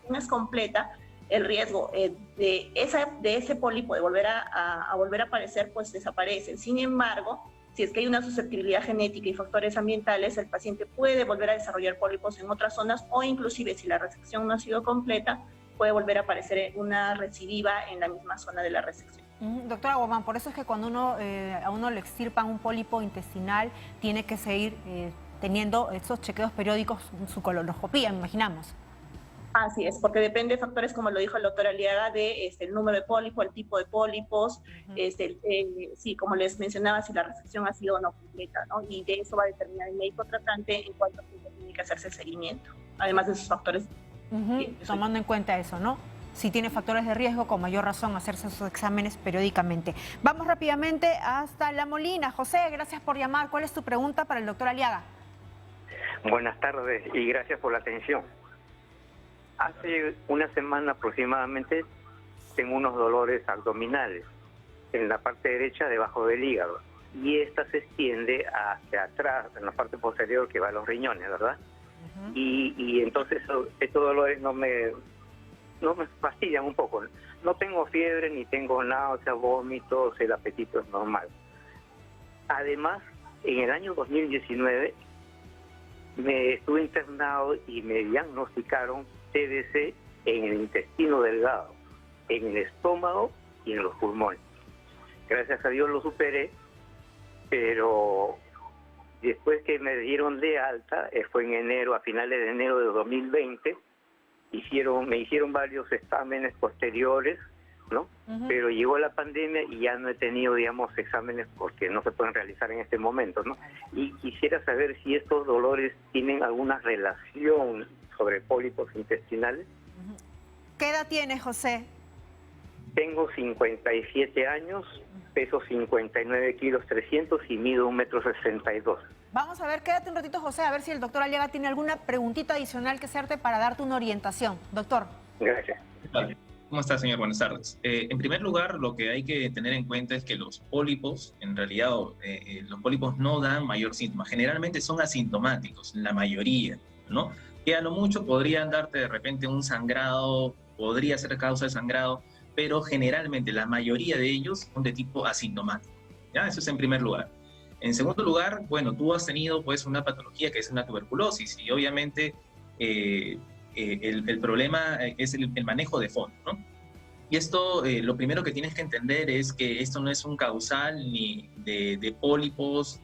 no es completa, el riesgo de ese pólipo de volver a volver a aparecer, pues desaparece. Sin embargo, si es que hay una susceptibilidad genética y factores ambientales, el paciente puede volver a desarrollar pólipos en otras zonas, o inclusive si la resección no ha sido completa, puede volver a aparecer una recidiva en la misma zona de la resección. Doctora Guamán, por eso es que cuando a uno le extirpan un pólipo intestinal, tiene que seguir teniendo esos chequeos periódicos, su colonoscopía, imaginamos. Así es, porque depende de factores, como lo dijo el doctor Aliaga, de el número de pólipos, el tipo de pólipos, sí, como les mencionaba, si la resección ha sido o no completa, ¿no? Y de eso va a determinar el médico tratante en cuanto tiene que hacerse el seguimiento, además de esos factores. Tomando en cuenta eso, ¿no? Si tiene factores de riesgo, con mayor razón hacerse esos exámenes periódicamente. Vamos rápidamente hasta La Molina. José, gracias por llamar. ¿Cuál es tu pregunta para el doctor Aliaga? Buenas tardes y gracias por la atención. Hace una semana aproximadamente tengo unos dolores abdominales en la parte derecha debajo del hígado, y esta se extiende hacia atrás, en la parte posterior que va a los riñones, ¿verdad? Y entonces estos dolores no me fastidian un poco. No tengo fiebre, ni tengo náuseas, vómitos, el apetito es normal. Además, en el año 2019 me estuve internado y me diagnosticaron TBC en el intestino delgado, en el estómago y en los pulmones. Gracias a Dios lo superé, pero después que me dieron de alta, fue en enero, a finales de enero de 2020, me hicieron varios exámenes posteriores, ¿no? Pero llegó la pandemia y ya no he tenido, digamos, exámenes porque no se pueden realizar en este momento, ¿no? Y quisiera saber si estos dolores tienen alguna relación sobre pólipos intestinales. ¿Qué edad tienes, José? Tengo 57 años, peso 59 kilos 300 y mido 1,62 m. Vamos a ver, quédate un ratito, José, a ver si el doctor Aliaga tiene alguna preguntita adicional que hacerte para darte una orientación. Doctor. Gracias. Vale. ¿Cómo está, señor? Buenas tardes. En primer lugar, lo que hay que tener en cuenta es que los pólipos, en realidad, los pólipos no dan mayor síntoma. Generalmente son asintomáticos, la mayoría, ¿no? Que a lo mucho podrían darte de repente un sangrado, podría ser causa de sangrado, pero generalmente la mayoría de ellos son de tipo asintomático, ¿ya? Eso es en primer lugar. En segundo lugar, bueno, tú has tenido pues una patología que es una tuberculosis y obviamente el problema es el manejo de fondo, ¿no? Y esto, lo primero que tienes que entender es que esto no es un causal ni de pólipos,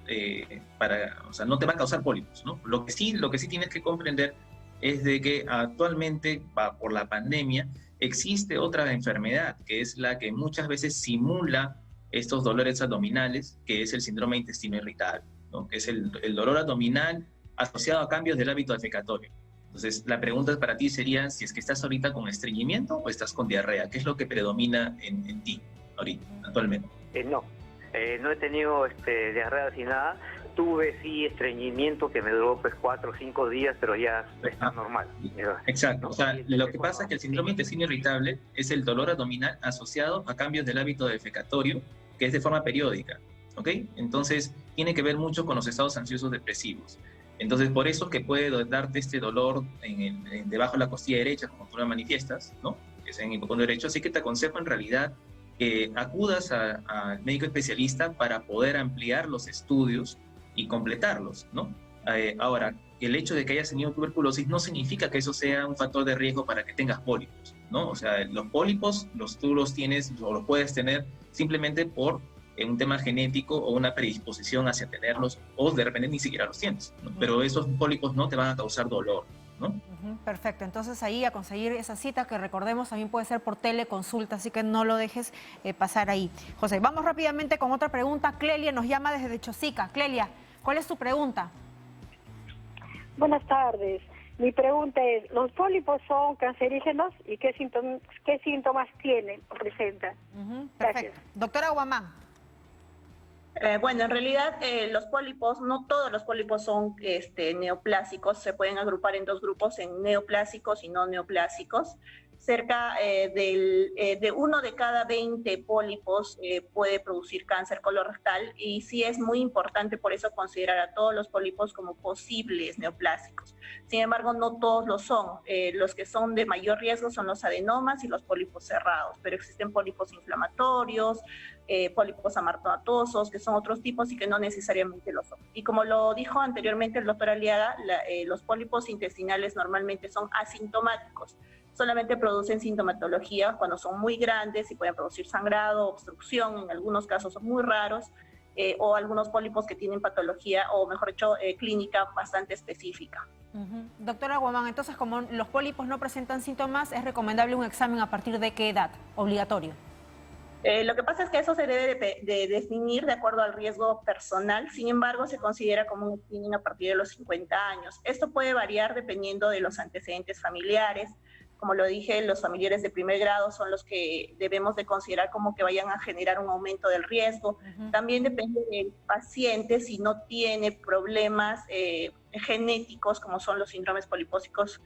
o sea, no te va a causar pólipos, ¿no? Lo que sí tienes que comprender es de que actualmente, por la pandemia, existe otra enfermedad, que es la que muchas veces simula estos dolores abdominales, que es el síndrome de intestino irritable, ¿no? Que es el dolor abdominal asociado a cambios del hábito defecatorio. Entonces, la pregunta para ti sería si es que estás ahorita con estreñimiento o estás con diarrea. ¿Qué es lo que predomina en ti ahorita, actualmente? No he tenido diarrea ni nada. Tuve sí estreñimiento que me duró pues 4 o 5 días, pero ya está normal. Exacto. O sea, lo que pasa es que el síndrome de intestino irritable es el dolor abdominal asociado a cambios del hábito defecatorio que es de forma periódica, ¿ok? Entonces, tiene que ver mucho con los estados ansiosos depresivos. Entonces, por eso que puede darte este dolor debajo de la costilla derecha, como tú lo manifiestas, ¿no? Que es en el hipocondrio derecho. Así que te aconsejo en realidad que acudas al médico especialista para poder ampliar los estudios y completarlos, ¿no? Ahora, el hecho de que hayas tenido tuberculosis no significa que eso sea un factor de riesgo para que tengas pólipos, ¿no? O sea, los pólipos tú los tienes o los puedes tener simplemente por un tema genético o una predisposición hacia tenerlos, o de repente ni siquiera los tienes, ¿no? Pero esos pólipos no te van a causar dolor, ¿no? Perfecto, entonces ahí a conseguir esa cita, que recordemos también puede ser por teleconsulta, así que no lo dejes pasar ahí. José, vamos rápidamente con otra pregunta. Clelia nos llama desde Chosica. Clelia, ¿cuál es tu pregunta? Buenas tardes. Mi pregunta es, ¿los pólipos son cancerígenos y qué síntomas tienen o presentan? Perfecto. Doctora Guamán. Bueno, en realidad los pólipos, no todos los pólipos son neoplásicos, se pueden agrupar en dos grupos, en neoplásicos y no neoplásicos. Cerca de 1 de cada 20 pólipos puede producir cáncer colorectal, y sí es muy importante por eso considerar a todos los pólipos como posibles neoplásicos. Sin embargo, no todos lo son. Los que son de mayor riesgo son los adenomas y los pólipos cerrados, pero existen pólipos inflamatorios, pólipos amartomatosos, que son otros tipos y que no necesariamente lo son. Y como lo dijo anteriormente el doctor Aliaga, los pólipos intestinales normalmente son asintomáticos. Solamente producen sintomatología cuando son muy grandes y pueden producir sangrado, obstrucción, en algunos casos son muy raros, o algunos pólipos que tienen patología, o mejor dicho, clínica bastante específica. Doctora Guamán, entonces como los pólipos no presentan síntomas, ¿es recomendable un examen a partir de qué edad? Obligatorio. Lo que pasa es que eso se debe de definir de acuerdo al riesgo personal. Sin embargo, se considera como un screening a partir de los 50 años. Esto puede variar dependiendo de los antecedentes familiares. Como lo dije, los familiares de primer grado son los que debemos de considerar como que vayan a generar un aumento del riesgo. También depende del paciente si no tiene problemas genéticos, como son los síndromes polipósicos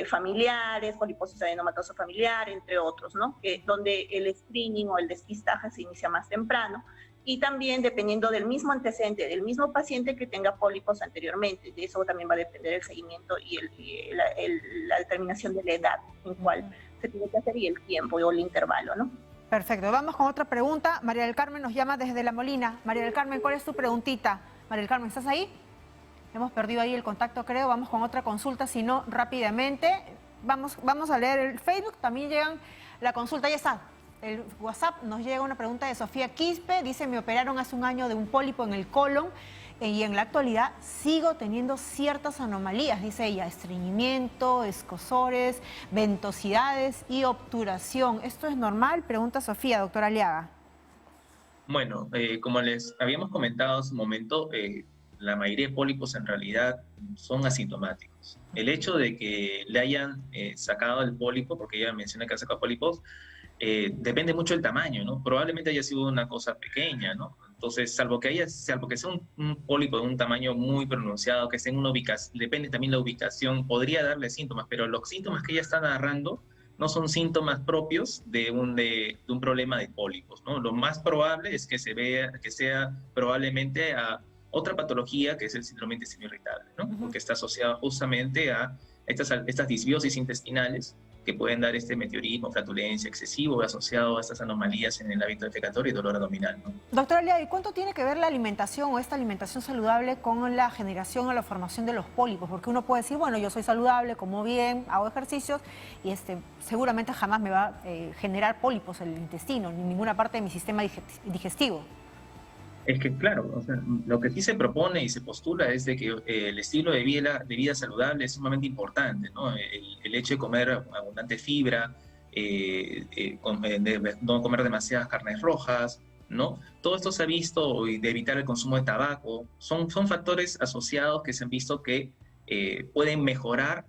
familiares, poliposis adenomatosa familiar, entre otros, ¿no? Donde el screening o el despistaje se inicia más temprano. Y también dependiendo del mismo antecedente, del mismo paciente que tenga pólipos anteriormente. De eso también va a depender el seguimiento y la determinación de la edad en cual se tiene que hacer y el tiempo o el intervalo, ¿no? Perfecto, vamos con otra pregunta. María del Carmen nos llama desde La Molina. María del Carmen, ¿cuál es tu preguntita? María del Carmen, ¿estás ahí? Hemos perdido ahí el contacto, creo. Vamos con otra consulta, si no, rápidamente. Vamos a leer el Facebook, también llegan la consulta, ya está. El WhatsApp nos llega una pregunta de Sofía Quispe, dice: me operaron hace un año de un pólipo en el colon y en la actualidad sigo teniendo ciertas anomalías, dice ella, estreñimiento, escozores, ventosidades y obturación. ¿Esto es normal? Pregunta Sofía, doctora Aliaga. Bueno, como les habíamos comentado hace un momento, la mayoría de pólipos en realidad son asintomáticos. El hecho de que le hayan sacado el pólipo, porque ella menciona que ha sacado pólipos, depende mucho del tamaño, ¿no? Probablemente haya sido una cosa pequeña, ¿no? Entonces, salvo que sea un pólipo de un tamaño muy pronunciado, que esté en una ubicación, depende también la ubicación, podría darle síntomas, pero los síntomas que ella está narrando no son síntomas propios de un problema de pólipos, ¿no? Lo más probable es que sea probablemente a otra patología, que es el síndrome de intestino irritable, ¿no? Porque está asociado justamente a estas disbiosis intestinales que pueden dar este meteorismo, flatulencia excesivo asociado a estas anomalías en el hábito defecatorio y dolor abdominal, ¿no? Doctora Aliaga, ¿y cuánto tiene que ver la alimentación o esta alimentación saludable con la generación o la formación de los pólipos? Porque uno puede decir, bueno, yo soy saludable, como bien, hago ejercicios y seguramente jamás me va a generar pólipos en el intestino, ni ninguna parte de mi sistema digestivo. Es que, claro, o sea, lo que aquí se propone y se postula es de que el estilo de vida saludable es sumamente importante, ¿no? El hecho de comer abundante fibra, no comer demasiadas carnes rojas, ¿no? Todo esto se ha visto, de evitar el consumo de tabaco, son factores asociados que se han visto que pueden mejorar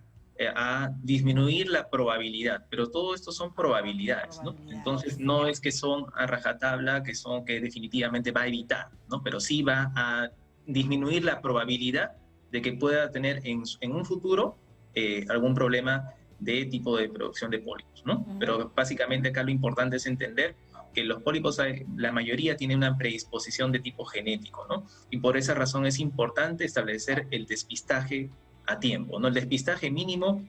a disminuir la probabilidad, pero todo esto son probabilidades, ¿no? Entonces no es que son a rajatabla, que definitivamente va a evitar, ¿no? Pero sí va a disminuir la probabilidad de que pueda tener en un futuro algún problema de tipo de producción de pólipos, ¿no? Pero básicamente acá lo importante es entender que los pólipos, la mayoría tienen una predisposición de tipo genético, ¿no? Y por esa razón es importante establecer el despistaje a tiempo, ¿no? El despistaje mínimo,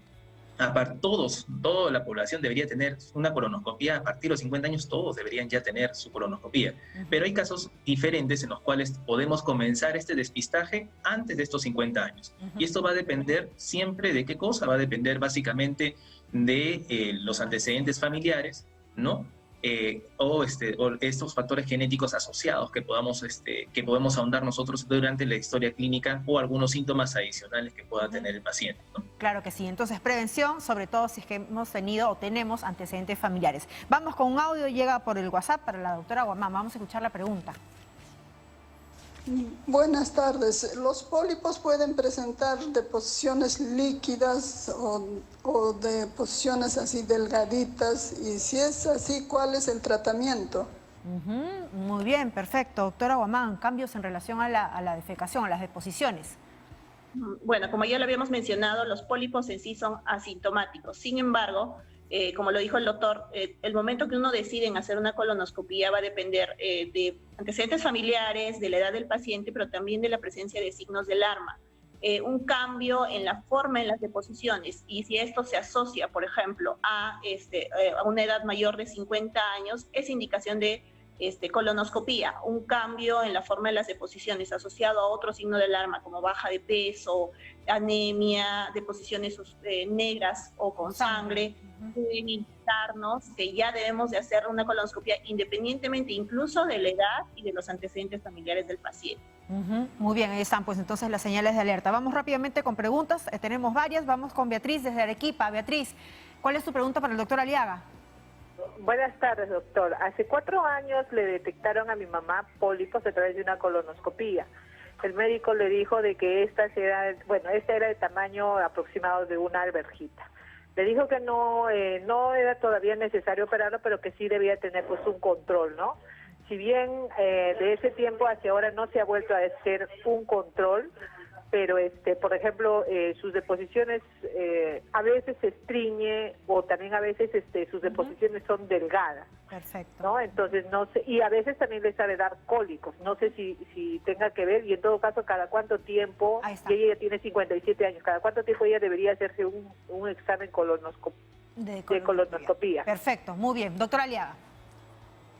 toda la población debería tener una colonoscopia. A partir de los 50 años todos deberían ya tener su colonoscopia. Pero hay casos diferentes en los cuales podemos comenzar este despistaje antes de estos 50 años. Y esto va a depender siempre de qué cosa, va a depender básicamente de los antecedentes familiares, ¿no? O estos factores genéticos asociados que podemos ahondar nosotros durante la historia clínica, o algunos síntomas adicionales que pueda tener el paciente, ¿no? Claro que sí. Entonces, prevención, sobre todo si es que hemos tenido o tenemos antecedentes familiares. Vamos con un audio, llega por el WhatsApp para la doctora Guamán. Vamos a escuchar la pregunta. Buenas tardes. ¿Los pólipos pueden presentar deposiciones líquidas o deposiciones así delgaditas? Y si es así, ¿cuál es el tratamiento? Muy bien, perfecto. Doctora Guamán, cambios en relación a la defecación, a las deposiciones. Bueno, como ya lo habíamos mencionado, los pólipos en sí son asintomáticos. Sin embargo, como lo dijo el doctor, el momento que uno decide en hacer una colonoscopía va a depender de antecedentes familiares, de la edad del paciente, pero también de la presencia de signos de alarma. Un cambio en la forma en las deposiciones, y si esto se asocia, por ejemplo, a una edad mayor de 50 años, es indicación de colonoscopía. Un cambio en la forma de las deposiciones asociado a otro signo de alarma como baja de peso, anemia, deposiciones negras o con sangre, pueden indicarnos que ya debemos de hacer una colonoscopia independientemente incluso de la edad y de los antecedentes familiares del paciente. Muy bien, ahí están pues entonces las señales de alerta. Vamos rápidamente con preguntas, tenemos varias. Vamos con Beatriz desde Arequipa. Beatriz, ¿cuál es tu pregunta para el doctor Aliaga? Buenas tardes, doctor. Hace 4 años le detectaron a mi mamá pólipos a través de una colonoscopía. El médico le dijo de que esta era de tamaño aproximado de una alberjita. Le dijo que no era todavía necesario operarlo, pero que sí debía tener pues un control, ¿no? Si bien de ese tiempo hacia ahora no se ha vuelto a hacer un control, pero por ejemplo sus deposiciones a veces se estriñe, o también a veces sus deposiciones son delgadas. Perfecto. ¿No? Entonces no sé, y a veces también les sale dar cólicos. No sé si tenga que ver, y en todo caso cada cuánto tiempo, y ella ya tiene 57 años, cada cuánto tiempo ella debería hacerse un examen de colonoscopía. Perfecto, muy bien. Doctora Aliaga.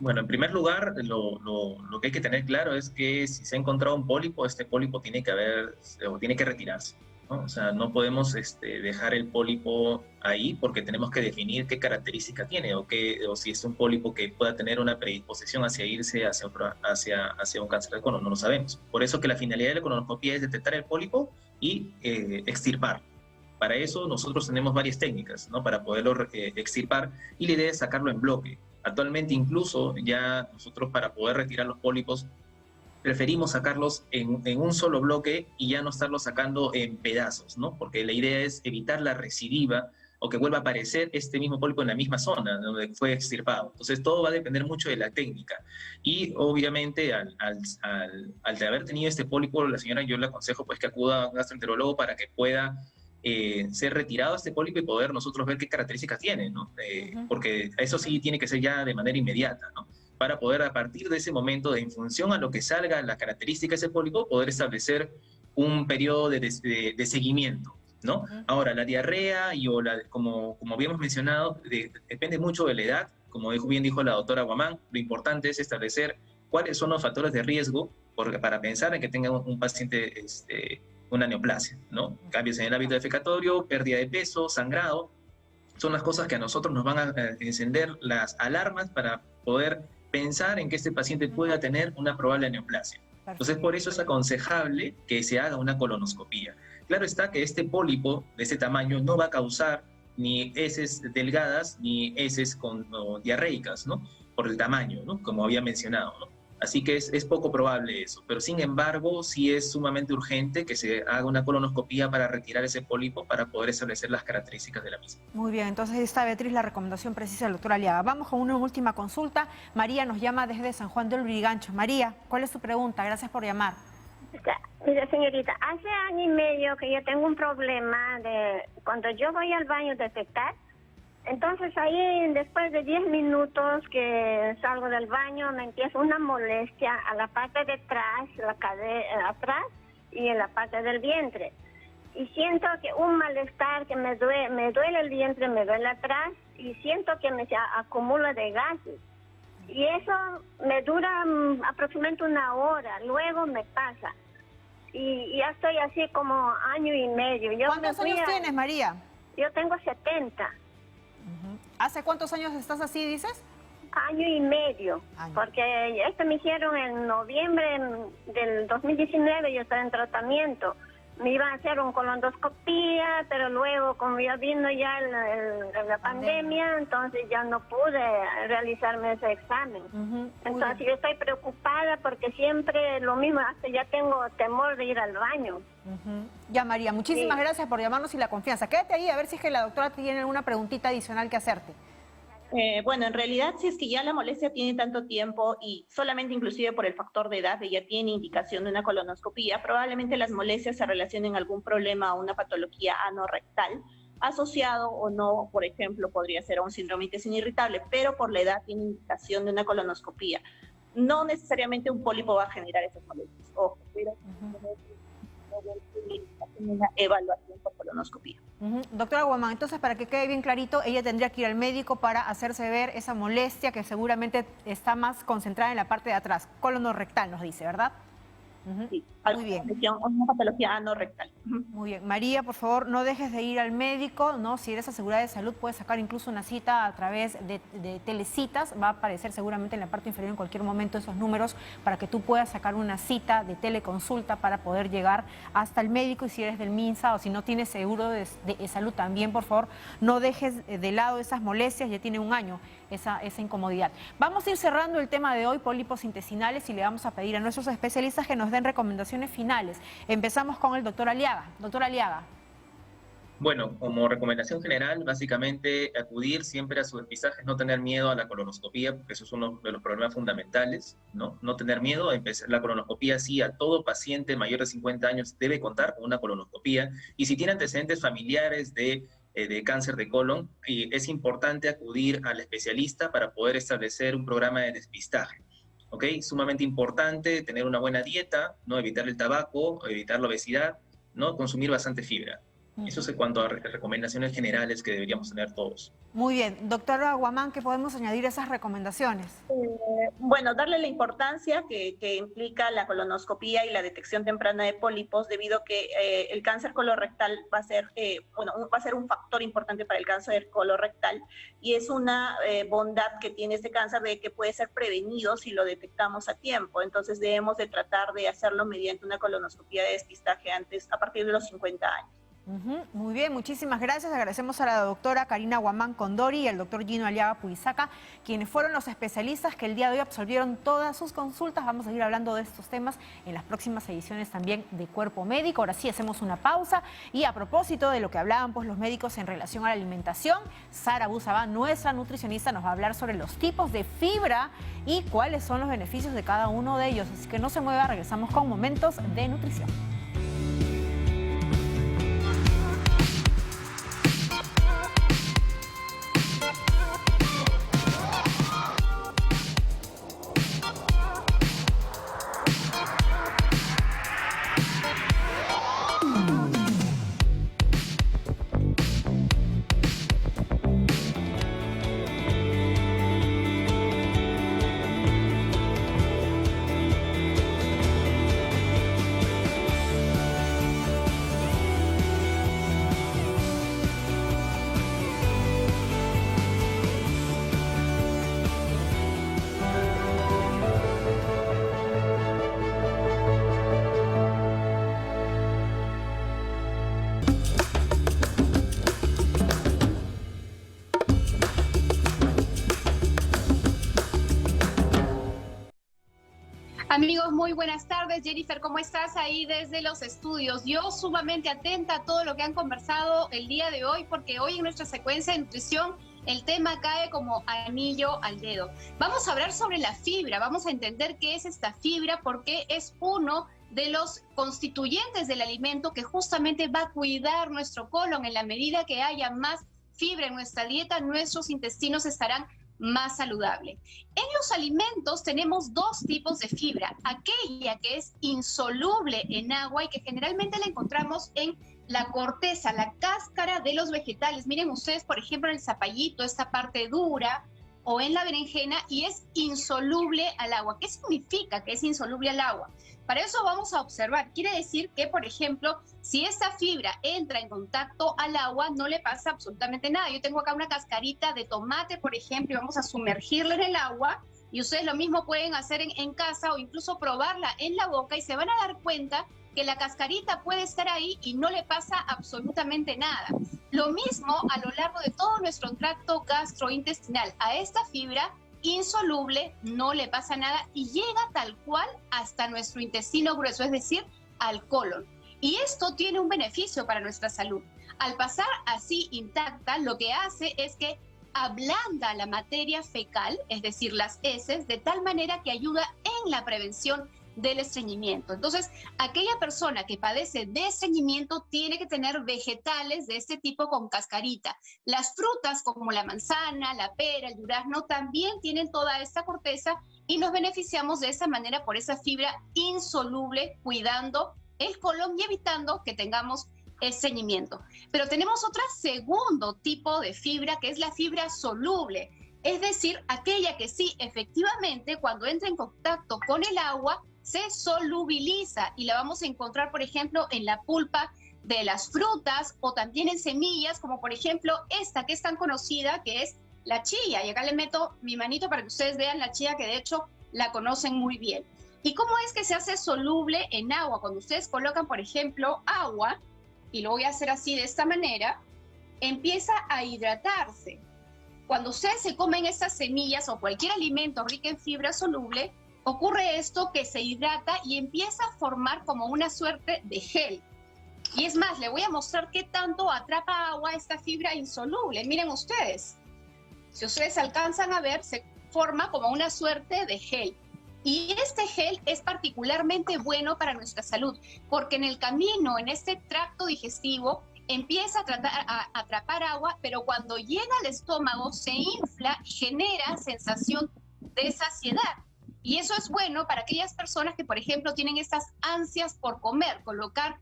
Bueno, en primer lugar, lo que hay que tener claro es que si se ha encontrado un pólipo, este pólipo tiene que retirarse, ¿no? O sea, no podemos dejar el pólipo ahí, porque tenemos que definir qué característica tiene, o si es un pólipo que pueda tener una predisposición hacia irse hacia un cáncer de colon. No lo sabemos. Por eso que la finalidad de la colonoscopia es detectar el pólipo y extirpar. Para eso nosotros tenemos varias técnicas, ¿no? Para poderlo extirpar, y la idea es sacarlo en bloque. Actualmente incluso ya nosotros, para poder retirar los pólipos, preferimos sacarlos en un solo bloque y ya no estarlos sacando en pedazos, ¿no? Porque la idea es evitar la recidiva, o que vuelva a aparecer este mismo pólipo en la misma zona donde fue extirpado. Entonces todo va a depender mucho de la técnica. Y obviamente al haber tenido este pólipo, la señora, yo le aconsejo pues que acuda a un gastroenterólogo para que pueda ser retirado este pólipo y poder nosotros ver qué características tiene, ¿no? Porque eso sí tiene que ser ya de manera inmediata, ¿no? Para poder, a partir de ese momento, en función a lo que salga la característica de ese pólipo, poder establecer un periodo de seguimiento, ¿no? Ahora, la diarrea como habíamos mencionado, depende mucho de la edad. Como bien dijo la doctora Guamán, lo importante es establecer cuáles son los factores de riesgo para pensar en que tenga un paciente una neoplasia, ¿no? Cambios en el hábito defecatorio, pérdida de peso, sangrado, son las cosas que a nosotros nos van a encender las alarmas para poder pensar en que este paciente pueda tener una probable neoplasia. Entonces, por eso es aconsejable que se haga una colonoscopía. Claro está que este pólipo de ese tamaño no va a causar ni heces delgadas ni heces diarreicas, ¿no? Por el tamaño, ¿no? Como había mencionado, ¿no? Así que es poco probable eso, pero sin embargo sí es sumamente urgente que se haga una colonoscopía para retirar ese pólipo, para poder establecer las características de la misma. Muy bien, entonces está, Beatriz, la recomendación precisa del doctor Aliaga. Vamos con una última consulta. María nos llama desde San Juan del Lurigancho. María, ¿cuál es su pregunta? Gracias por llamar. Mira, señorita, hace 1 año y medio que yo tengo un problema de cuando yo voy al baño a defecar, Entonces ahí después de 10 minutos que salgo del baño me empieza una molestia a la parte de atrás, atrás y en la parte del vientre. Y siento que un malestar que me duele el vientre, me duele atrás y siento que me acumula de gases. Y eso me dura aproximadamente 1 hora, luego me pasa. Y ya estoy así como año y medio. ¿Cuántos años tienes, María? Yo tengo 70. ¿Hace cuántos años estás así, dices? Año y medio, porque esto me hicieron en noviembre del 2019, yo estaba en tratamiento. Me iban a hacer un colonoscopía, pero luego como ya vino ya la pandemia, entonces ya no pude realizarme ese examen. Entonces yo estoy preocupada porque siempre lo mismo, hasta ya tengo temor de ir al baño. Ya, María, muchísimas gracias por llamarnos y la confianza. Quédate ahí a ver si es que la doctora tiene alguna preguntita adicional que hacerte. Bueno, en realidad, si es que ya la molestia tiene tanto tiempo y solamente inclusive por el factor de edad ella tiene indicación de una colonoscopía, probablemente las molestias se relacionen a algún problema o una patología anorrectal asociado o no, por ejemplo, podría ser a un síndrome de intestino irritable, pero por la edad tiene indicación de una colonoscopía. No necesariamente un pólipo va a generar esas molestias, ojo, pero una evaluación por colonoscopía. Doctora Guamán, entonces para que quede bien clarito, ella tendría que ir al médico para hacerse ver esa molestia que seguramente está más concentrada en la parte de atrás, colonorrectal nos dice, ¿verdad? Sí, muy bien. Una patología anorrectal. Muy bien. María, por favor, no dejes de ir al médico, ¿no? Si eres asegurada de salud, puedes sacar incluso una cita a través de telecitas. Va a aparecer seguramente en la parte inferior en cualquier momento esos números para que tú puedas sacar una cita de teleconsulta para poder llegar hasta el médico. Y si eres del MINSA o si no tienes seguro de salud también, por favor, no dejes de lado esas molestias. Ya tiene 1 año esa incomodidad. Vamos a ir cerrando el tema de hoy, pólipos intestinales, y le vamos a pedir a nuestros especialistas que nos den recomendaciones finales. Empezamos con el doctor Aliaga. Doctor Aliaga. Bueno, como recomendación general, básicamente acudir siempre a sus despistajes, no tener miedo a la colonoscopía, porque eso es uno de los problemas fundamentales, ¿no? No tener miedo a empezar la colonoscopía, sí, a todo paciente mayor de 50 años debe contar con una colonoscopía, y si tiene antecedentes familiares de cáncer de colon, es importante acudir al especialista para poder establecer un programa de despistaje. ¿Ok? Sumamente importante tener una buena dieta, ¿no? Evitar el tabaco, evitar la obesidad, ¿no? Consumir bastante fibra. Eso es en cuanto a recomendaciones generales que deberíamos tener todos. Muy bien. Doctora Guamán, ¿qué podemos añadir a esas recomendaciones? Bueno, darle la importancia que implica la colonoscopía y la detección temprana de pólipos, debido a que el cáncer colorectal va a ser un factor importante para el cáncer colorectal, y es una bondad que tiene este cáncer de que puede ser prevenido si lo detectamos a tiempo. Entonces debemos de tratar de hacerlo mediante una colonoscopía de despistaje a partir de los 50 años. Muy bien, muchísimas gracias. Agradecemos a la doctora Karina Guamán Condori y al doctor Gino Aliaga Puizaca, quienes fueron los especialistas que el día de hoy absolvieron todas sus consultas. Vamos a seguir hablando de estos temas en las próximas ediciones también de Cuerpo Médico. Ahora sí, hacemos una pausa. Y a propósito de lo que hablaban pues los médicos en relación a la alimentación, Sara Busabá, nuestra nutricionista, nos va a hablar sobre los tipos de fibra y cuáles son los beneficios de cada uno de ellos. Así que no se mueva, regresamos con Momentos de Nutrición. Amigos, muy buenas tardes. Jennifer, ¿cómo estás ahí desde los estudios? Yo sumamente atenta a todo lo que han conversado el día de hoy, porque hoy en nuestra secuencia de nutrición el tema cae como anillo al dedo. Vamos a hablar sobre la fibra, vamos a entender qué es esta fibra, porque es uno de los constituyentes del alimento que justamente va a cuidar nuestro colon en la medida que haya más fibra en nuestra dieta, nuestros intestinos estarán más saludables. En los alimentos tenemos dos tipos de fibra, aquella que es insoluble en agua y que generalmente la encontramos en la corteza, la cáscara de los vegetales. Miren ustedes, por ejemplo, en el zapallito, esta parte dura, o en la berenjena, y es insoluble al agua. ¿Qué significa que es insoluble al agua? Para eso vamos a observar. Quiere decir que, por ejemplo, si esta fibra entra en contacto al agua, no le pasa absolutamente nada. Yo tengo acá una cascarita de tomate, por ejemplo, y vamos a sumergirla en el agua, y ustedes lo mismo pueden hacer en casa o incluso probarla en la boca y se van a dar cuenta que la cascarita puede estar ahí y no le pasa absolutamente nada. Lo mismo a lo largo de todo nuestro tracto gastrointestinal. A esta fibra insoluble no le pasa nada y llega tal cual hasta nuestro intestino grueso, es decir, al colon. Y esto tiene un beneficio para nuestra salud. Al pasar así intacta, lo que hace es que ablanda la materia fecal, es decir, las heces, de tal manera que ayuda en la prevención del estreñimiento. Entonces, aquella persona que padece de estreñimiento tiene que tener vegetales de este tipo con cascarita. Las frutas como la manzana, la pera, el durazno también tienen toda esta corteza y nos beneficiamos de esa manera por esa fibra insoluble, cuidando el colon y evitando que tengamos estreñimiento. Pero tenemos otro segundo tipo de fibra, que es la fibra soluble, es decir, aquella que sí, efectivamente, cuando entra en contacto con el agua, se solubiliza y la vamos a encontrar, por ejemplo, en la pulpa de las frutas o también en semillas, como por ejemplo esta que es tan conocida, que es la chía. Y acá le meto mi manito para que ustedes vean la chía, que de hecho la conocen muy bien. ¿Y cómo es que se hace soluble en agua? Cuando ustedes colocan, por ejemplo, agua, y lo voy a hacer así de esta manera, empieza a hidratarse. Cuando ustedes se comen estas semillas o cualquier alimento rico en fibra soluble, ocurre esto, que se hidrata y empieza a formar como una suerte de gel. Y es más, le voy a mostrar qué tanto atrapa agua esta fibra insoluble. Miren ustedes, si ustedes alcanzan a ver, se forma como una suerte de gel. Y este gel es particularmente bueno para nuestra salud, porque en el camino, en este tracto digestivo, empieza a atrapar agua, pero cuando llega al estómago se infla y genera sensación de saciedad. Y eso es bueno para aquellas personas que, por ejemplo, tienen estas ansias por comer. Colocar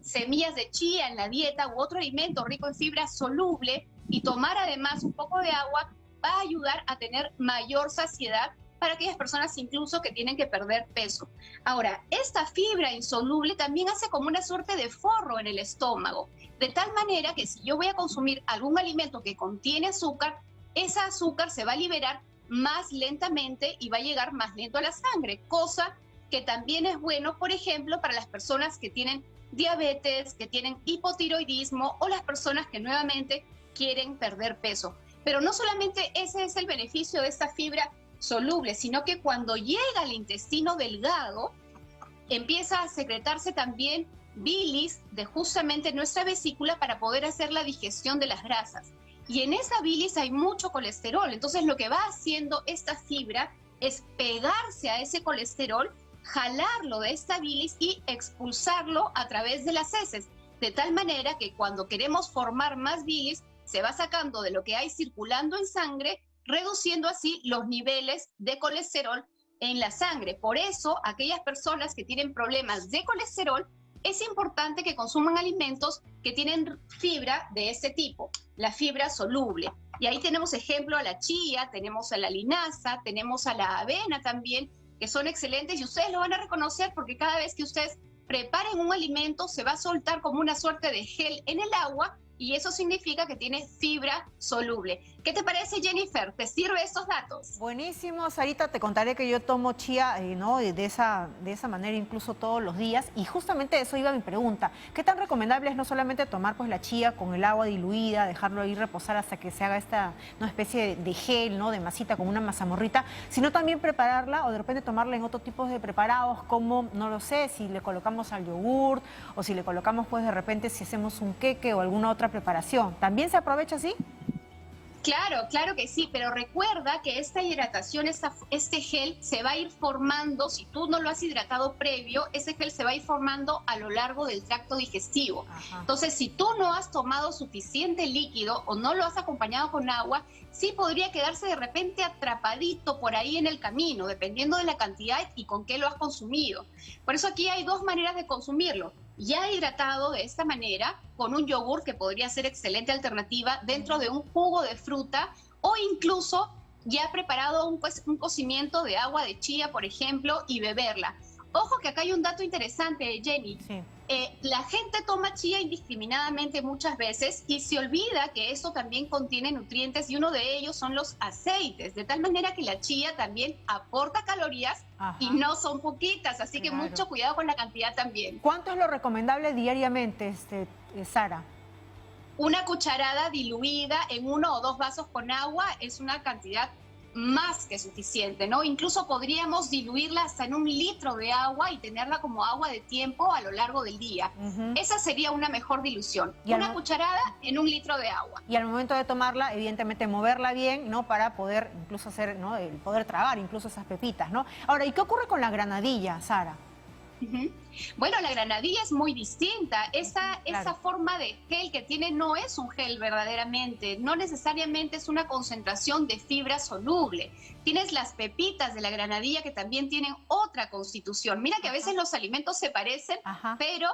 semillas de chía en la dieta u otro alimento rico en fibra soluble y tomar además un poco de agua va a ayudar a tener mayor saciedad para aquellas personas incluso que tienen que perder peso. Ahora, esta fibra insoluble también hace como una suerte de forro en el estómago, de tal manera que si yo voy a consumir algún alimento que contiene azúcar, ese azúcar se va a liberar más lentamente y va a llegar más lento a la sangre, cosa que también es bueno, por ejemplo, para las personas que tienen diabetes, que tienen hipotiroidismo o las personas que nuevamente quieren perder peso. Pero no solamente ese es el beneficio de esta fibra soluble, sino que cuando llega al intestino delgado, empieza a secretarse también bilis de justamente nuestra vesícula para poder hacer la digestión de las grasas. Y en esa bilis hay mucho colesterol. Entonces lo que va haciendo esta fibra es pegarse a ese colesterol, jalarlo de esta bilis y expulsarlo a través de las heces. De tal manera que cuando queremos formar más bilis, se va sacando de lo que hay circulando en sangre, reduciendo así los niveles de colesterol en la sangre. Por eso, aquellas personas que tienen problemas de colesterol, es importante que consuman alimentos que tienen fibra de este tipo, la fibra soluble. Y ahí tenemos ejemplo a la chía, tenemos a la linaza, tenemos a la avena también, que son excelentes y ustedes lo van a reconocer porque cada vez que ustedes preparen un alimento se va a soltar como una suerte de gel en el agua y eso significa que tiene fibra soluble. ¿Qué te parece, Jennifer? ¿Te sirve estos datos? Buenísimo, Sarita. Te contaré que yo tomo chía ¿no? de esa manera incluso todos los días. Y justamente eso iba mi pregunta. ¿Qué tan recomendable es no solamente tomar pues la chía con el agua diluida, dejarlo ahí reposar hasta que se haga esta especie de gel, ¿no? de masita, como una mazamorrita, sino también prepararla o de repente tomarla en otro tipo de preparados como, no lo sé, si le colocamos al yogurt o si le colocamos pues de repente si hacemos un queque o alguna otra preparación? ¿También se aprovecha así? Claro, claro que sí, pero recuerda que esta hidratación, este gel se va a ir formando, si tú no lo has hidratado previo, ese gel se va a ir formando a lo largo del tracto digestivo. Ajá. Entonces, si tú no has tomado suficiente líquido o no lo has acompañado con agua, sí podría quedarse de repente atrapadito por ahí en el camino, dependiendo de la cantidad y con qué lo has consumido. Por eso aquí hay dos maneras de consumirlo. Ya hidratado de esta manera, con un yogur que podría ser excelente alternativa, dentro de un jugo de fruta, o incluso ya preparado un cocimiento de agua de chía, por ejemplo, y beberla. Ojo que acá hay un dato interesante, Jenny. Sí. La gente toma chía indiscriminadamente muchas veces y se olvida que esto también contiene nutrientes y uno de ellos son los aceites, de tal manera que la chía también aporta calorías. Ajá. Y no son poquitas, así que mucho cuidado con la cantidad también. ¿Cuánto es lo recomendable diariamente, Sara? Una cucharada diluida en 1 o 2 vasos con agua es una cantidad más que suficiente, ¿no? Incluso podríamos diluirla hasta en 1 litro de agua y tenerla como agua de tiempo a lo largo del día. Esa sería una mejor dilución. Una cucharada en 1 litro de agua. Y al momento de tomarla, evidentemente moverla bien, ¿no? Para poder incluso hacer, ¿no? El poder tragar incluso esas pepitas, ¿no? Ahora, ¿y qué ocurre con la granadilla, Sara? Bueno, la granadilla es muy distinta. Esa forma de gel que tiene no es un gel verdaderamente, no necesariamente es una concentración de fibra soluble. Tienes las pepitas de la granadilla que también tienen otra constitución. Mira que a veces los alimentos se parecen, pero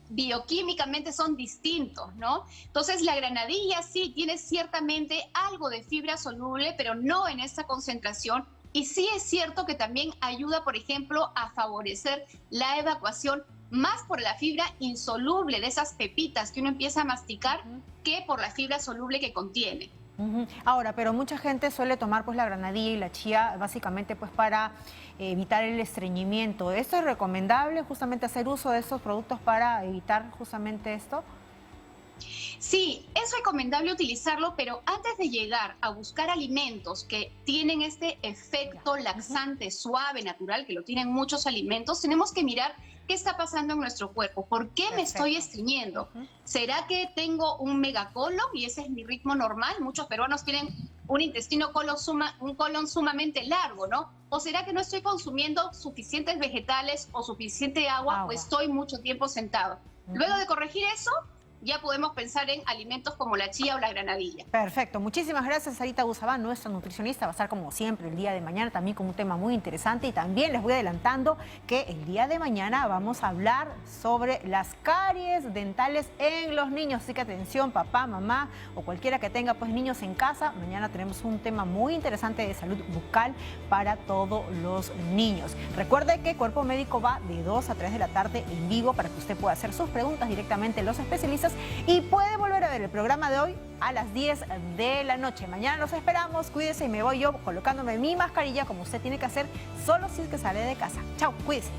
bioquímicamente son distintos, ¿no? Entonces la granadilla sí tiene ciertamente algo de fibra soluble, pero no en esa concentración. Y sí es cierto que también ayuda, por ejemplo, a favorecer la evacuación más por la fibra insoluble de esas pepitas que uno empieza a masticar que por la fibra soluble que contiene. Ahora, pero mucha gente suele tomar pues la granadilla y la chía básicamente pues para evitar el estreñimiento. ¿Esto es recomendable justamente hacer uso de estos productos para evitar justamente esto? Sí, es recomendable utilizarlo, pero antes de llegar a buscar alimentos que tienen este efecto laxante, suave, natural, que lo tienen muchos alimentos, tenemos que mirar qué está pasando en nuestro cuerpo. ¿Por qué me estoy estreñiendo? ¿Será que tengo un megacolon y ese es mi ritmo normal? Muchos peruanos tienen un intestino un colon sumamente largo, ¿no? ¿O será que no estoy consumiendo suficientes vegetales o suficiente agua, o estoy mucho tiempo sentado? Luego de corregir eso, ya podemos pensar en alimentos como la chía o la granadilla. Perfecto. Muchísimas gracias, Sarita Busabán, nuestra nutricionista. Va a estar como siempre el día de mañana también con un tema muy interesante. Y también les voy adelantando que el día de mañana vamos a hablar sobre las caries dentales en los niños. Así que atención, papá, mamá o cualquiera que tenga pues niños en casa. Mañana tenemos un tema muy interesante de salud bucal para todos los niños. Recuerde que Cuerpo Médico va de 2 a 3 de la tarde en vivo para que usted pueda hacer sus preguntas directamente a los especialistas. Y puede volver a ver el programa de hoy a las 10 de la noche. Mañana los esperamos, cuídese y me voy yo colocándome mi mascarilla como usted tiene que hacer solo si es que sale de casa. Chao, cuídese.